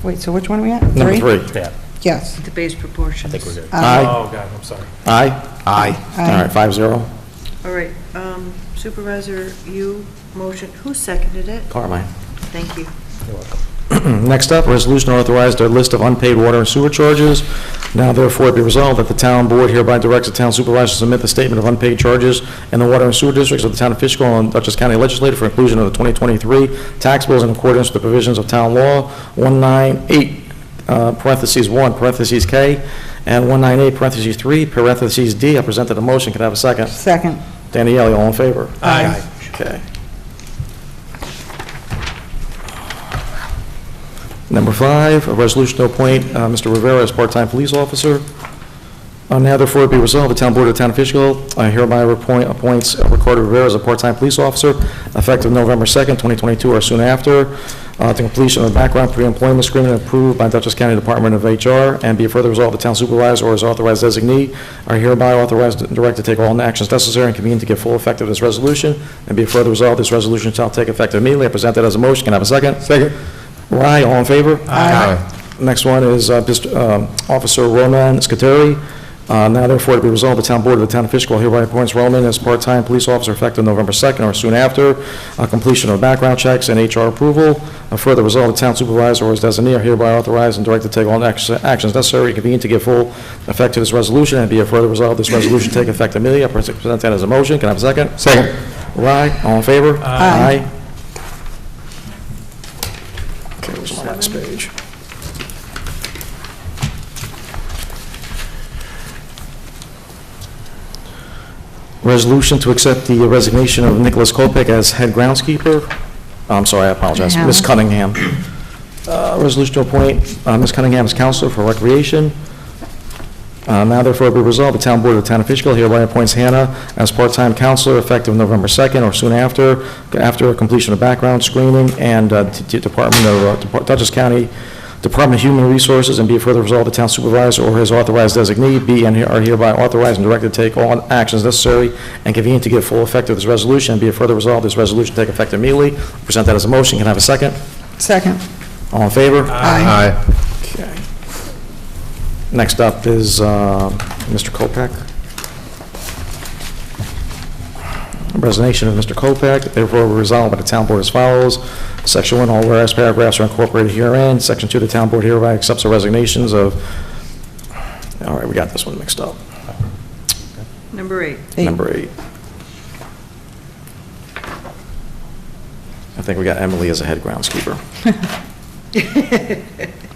Wait, so which one are we at? Number 3. Yeah. Yes. The base proportions. I think we're good. Aye. Oh, God, I'm sorry. Aye? Aye. All right, 5-0. All right, Supervisor, you motion, who seconded it? Carmine. Thank you. Next up, resolution authorized a list of unpaid water and sewer charges. Now therefore be resolved that the town board hereby directs the town supervisor to submit the statement of unpaid charges in the water and sewer districts of the town of Fishkill and Dutchess County Legislature for inclusion of the 2023 tax bills in accordance with the provisions of town law 198, parentheses 1, parentheses K, and 198, parentheses 3, parentheses D. I presented a motion. Can I have a second? Second. Daniele, all in favor? Aye. Okay. Number 5, a resolution to appoint Mr. Rivera as part-time police officer. Now therefore be resolved, the town board of the town of Fishkill hereby appoints Ricardo Rivera as a part-time police officer effective November 2nd, 2022, or soon after, to completion of a background pre-employment screening approved by Dutchess County Department of HR, and be it further resolved, the town supervisor or his authorized designee are hereby authorized and directed to take all actions necessary and convenient to give full effect of this resolution, and be it further resolved, this resolution shall take effect immediately. I present that as a motion. Can I have a second? Second. Rye, all in favor? Aye. Next one is Officer Roman Scuteri. Now therefore to be resolved, the town board of the town of Fishkill hereby appoints Roman as part-time police officer effective November 2nd or soon after, completion of background checks and HR approval. Further resolved, the town supervisor or his designee are hereby authorized and directed to take all actions necessary and convenient to give full effect to this resolution, and be it further resolved, this resolution take effect immediately. I present that as a motion. Can I have a second? Second. Rye, all in favor? Aye. Okay, where's my last page? Resolution to accept the resignation of Nicholas Kopek as head groundskeeper. I'm sorry, I apologize. Ms. Cunningham. Resolution to appoint Ms. Cunningham as counselor for recreation. Now therefore be resolved, the town board of the town of Fishkill hereby appoints Hannah as part-time counselor effective November 2nd or soon after completion of background screening, and Department of Dutchess County Department of Human Resources, and be it further resolved, the town supervisor or his authorized designee be and are hereby authorized and directed to take all actions necessary and convenient to give full effect to this resolution, and be it further resolved, this resolution take effect immediately. Present that as a motion. Can I have a second? Second. All in favor? Aye. Okay. Next up is Mr. Kopek. Resignation of Mr. Kopek, therefore resolved by the town board as follows. Section 1, all whereas paragraphs are incorporated herein. Section 2, the town board hereby accepts the resignations of, all right, we got this one mixed up. Number 8. Number 8. I think we got Emily as a head groundskeeper.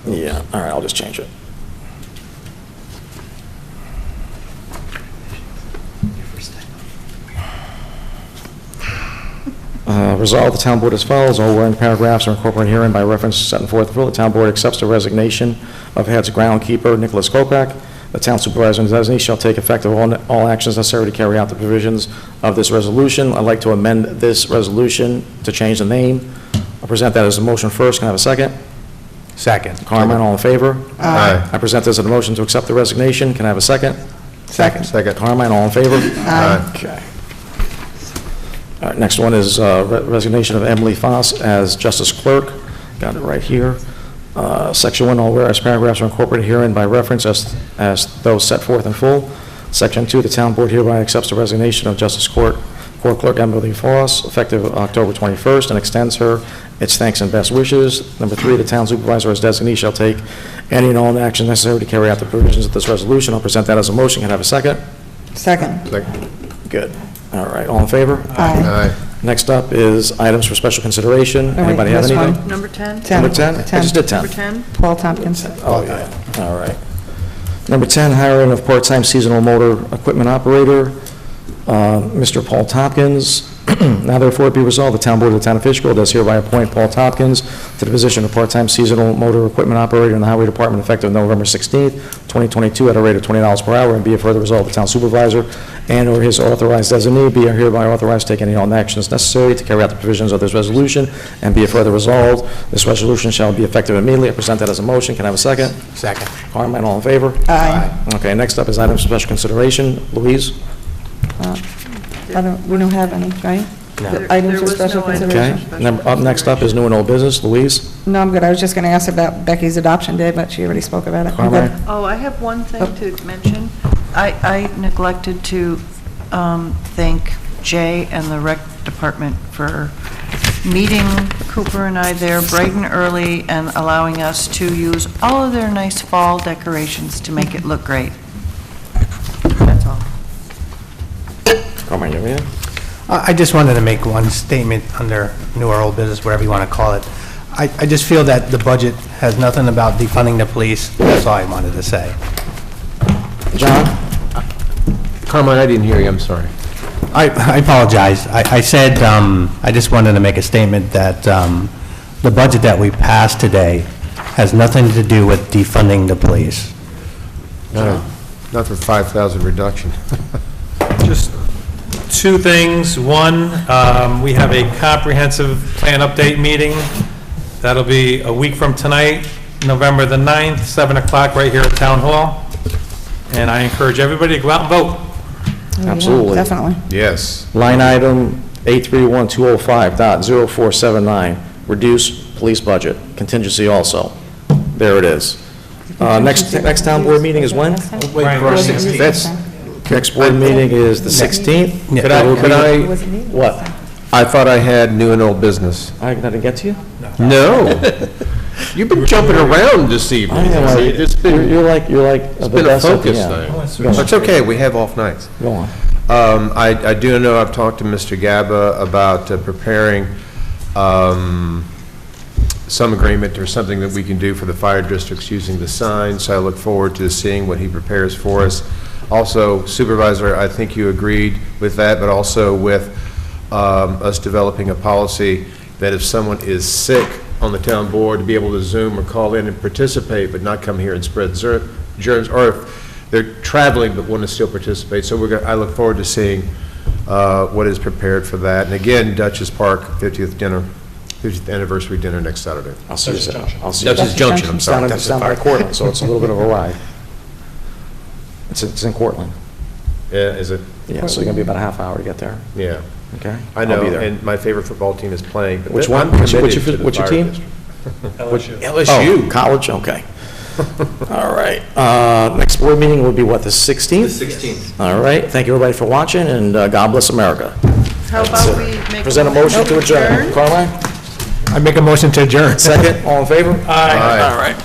Yeah, all right, I'll just change it. Resolve the town board as follows. All wherein paragraphs are incorporated herein by reference set forth below. The town board accepts the resignation of head groundkeeper Nicholas Kopek. The town supervisor and designee shall take effect of all actions necessary to carry out the provisions of this resolution. I'd like to amend this resolution to change the name. I'll present that as a motion first. Can I have a second? Second. Carmen, all in favor? Aye. I present this as a motion to accept the resignation. Can I have a second? Second. Second. Carmen, all in favor? Aye. Okay. All right, next one is resignation of Emily Foss as justice clerk. Got it right here. Section 1, all whereas paragraphs are incorporated herein by reference as those set forth in full. Section 2, the town board hereby accepts the resignation of justice court clerk Emily Foss effective October 21st and extends her its thanks and best wishes. Number 3, the town supervisor as designee shall take any and all action necessary to carry out the provisions of this resolution. I'll present that as a motion. Can I have a second? Second. Second. Good. All right, all in favor? Aye. Next up is items for special consideration. Oh, wait, Anybody have this anything? one. Number 10? Ten. Number 10? I just did 10. Number 10? Paul Tompkins. Oh, yeah, all right. Number 10, hiring of part-time seasonal motor equipment operator, Mr. Paul Tompkins. Now therefore be resolved, the Town Board of the Town of Fishkill does hereby appoint Paul Tompkins to the position of part-time seasonal motor equipment operator in the Highway Department effective November 16th, 2022, at a rate of $20 per hour, and be it further resolved, the Town Supervisor and/or his authorized designee be hereby authorized to take any and all actions necessary to carry out the provisions of this resolution, and be it further resolved, this resolution shall be effective immediately. I present that as a motion. Can I have a second? Second. Carmen, all in favor? Aye. Okay, next up is items for special consideration. Louise? We don't have any, right? No. The Items There for was special no item. consideration? Okay. Up next up is new and old business. Louise? No, I'm good. I was just going to ask about Becky's adoption day, but she already spoke about it. I'm good. Carmen? Oh, I have one thing to mention. I neglected to thank Jay and the rec department for meeting Cooper and I there bright and early and allowing us to use all of their nice fall decorations to make it look great. That's all. Carmen, you have anything? I just wanted to make one statement under new or old business, whatever you want to call it. I just feel that the budget has nothing about defunding the police. That's all I wanted to say. John? Carmine, I didn't hear you, I'm sorry. I apologize. I said, I just wanted to make a statement that the budget that we passed today has nothing to do with defunding the police. Not for 5,000 reduction. Just two things. One, we have a comprehensive plan update meeting. That'll be a week from tonight, November the 9th, 7 o'clock, right here at Town Hall. And I encourage everybody to go out and vote. Absolutely. Definitely. Yes. Line item 831-205.0479, reduce police budget, contingency also. There it is. Next town board meeting is when? That's, Next board meeting is the 16th. could I, What? I thought I had new and old business. I didn't get to you? No. You've been jumping around this evening. I know, It's been, you're like it's the been a best at the focus end. thing. It's okay, we have off nights. Go on. I do know I've talked to Mr. Gaba about preparing some agreement or something that we can do for the fire districts using the signs, so I look forward to seeing what he prepares for us. Also, Supervisor, I think you agreed with that, but also with us developing a policy that if someone is sick on the town board, to be able to Zoom or call in and participate, but not come here and spread germs, or if they're traveling but want to still participate. So I look forward to seeing what is prepared for that. And again, Dutchess Park 50th anniversary dinner next Saturday. I'll see you. Dutchess Junction, I'm sorry. It's down by Cortland, so it's a little bit of a ride. It's in Cortland. Yeah, is it? Yeah, so you're gonna be about a half hour to get there. Yeah. Okay? I know, I'll be there. and my favorite football team is playing. But Which I'm one? What's your committed to the fire team? district. LSU. Oh, college, okay. All right. Next board meeting will be what, the 16th? The 16th. All right. Thank you, everybody, for watching, and God bless America. How about we make Present a motion to adjourn. Carmine? I make a motion to adjourn. Second, all in favor? Aye. All right.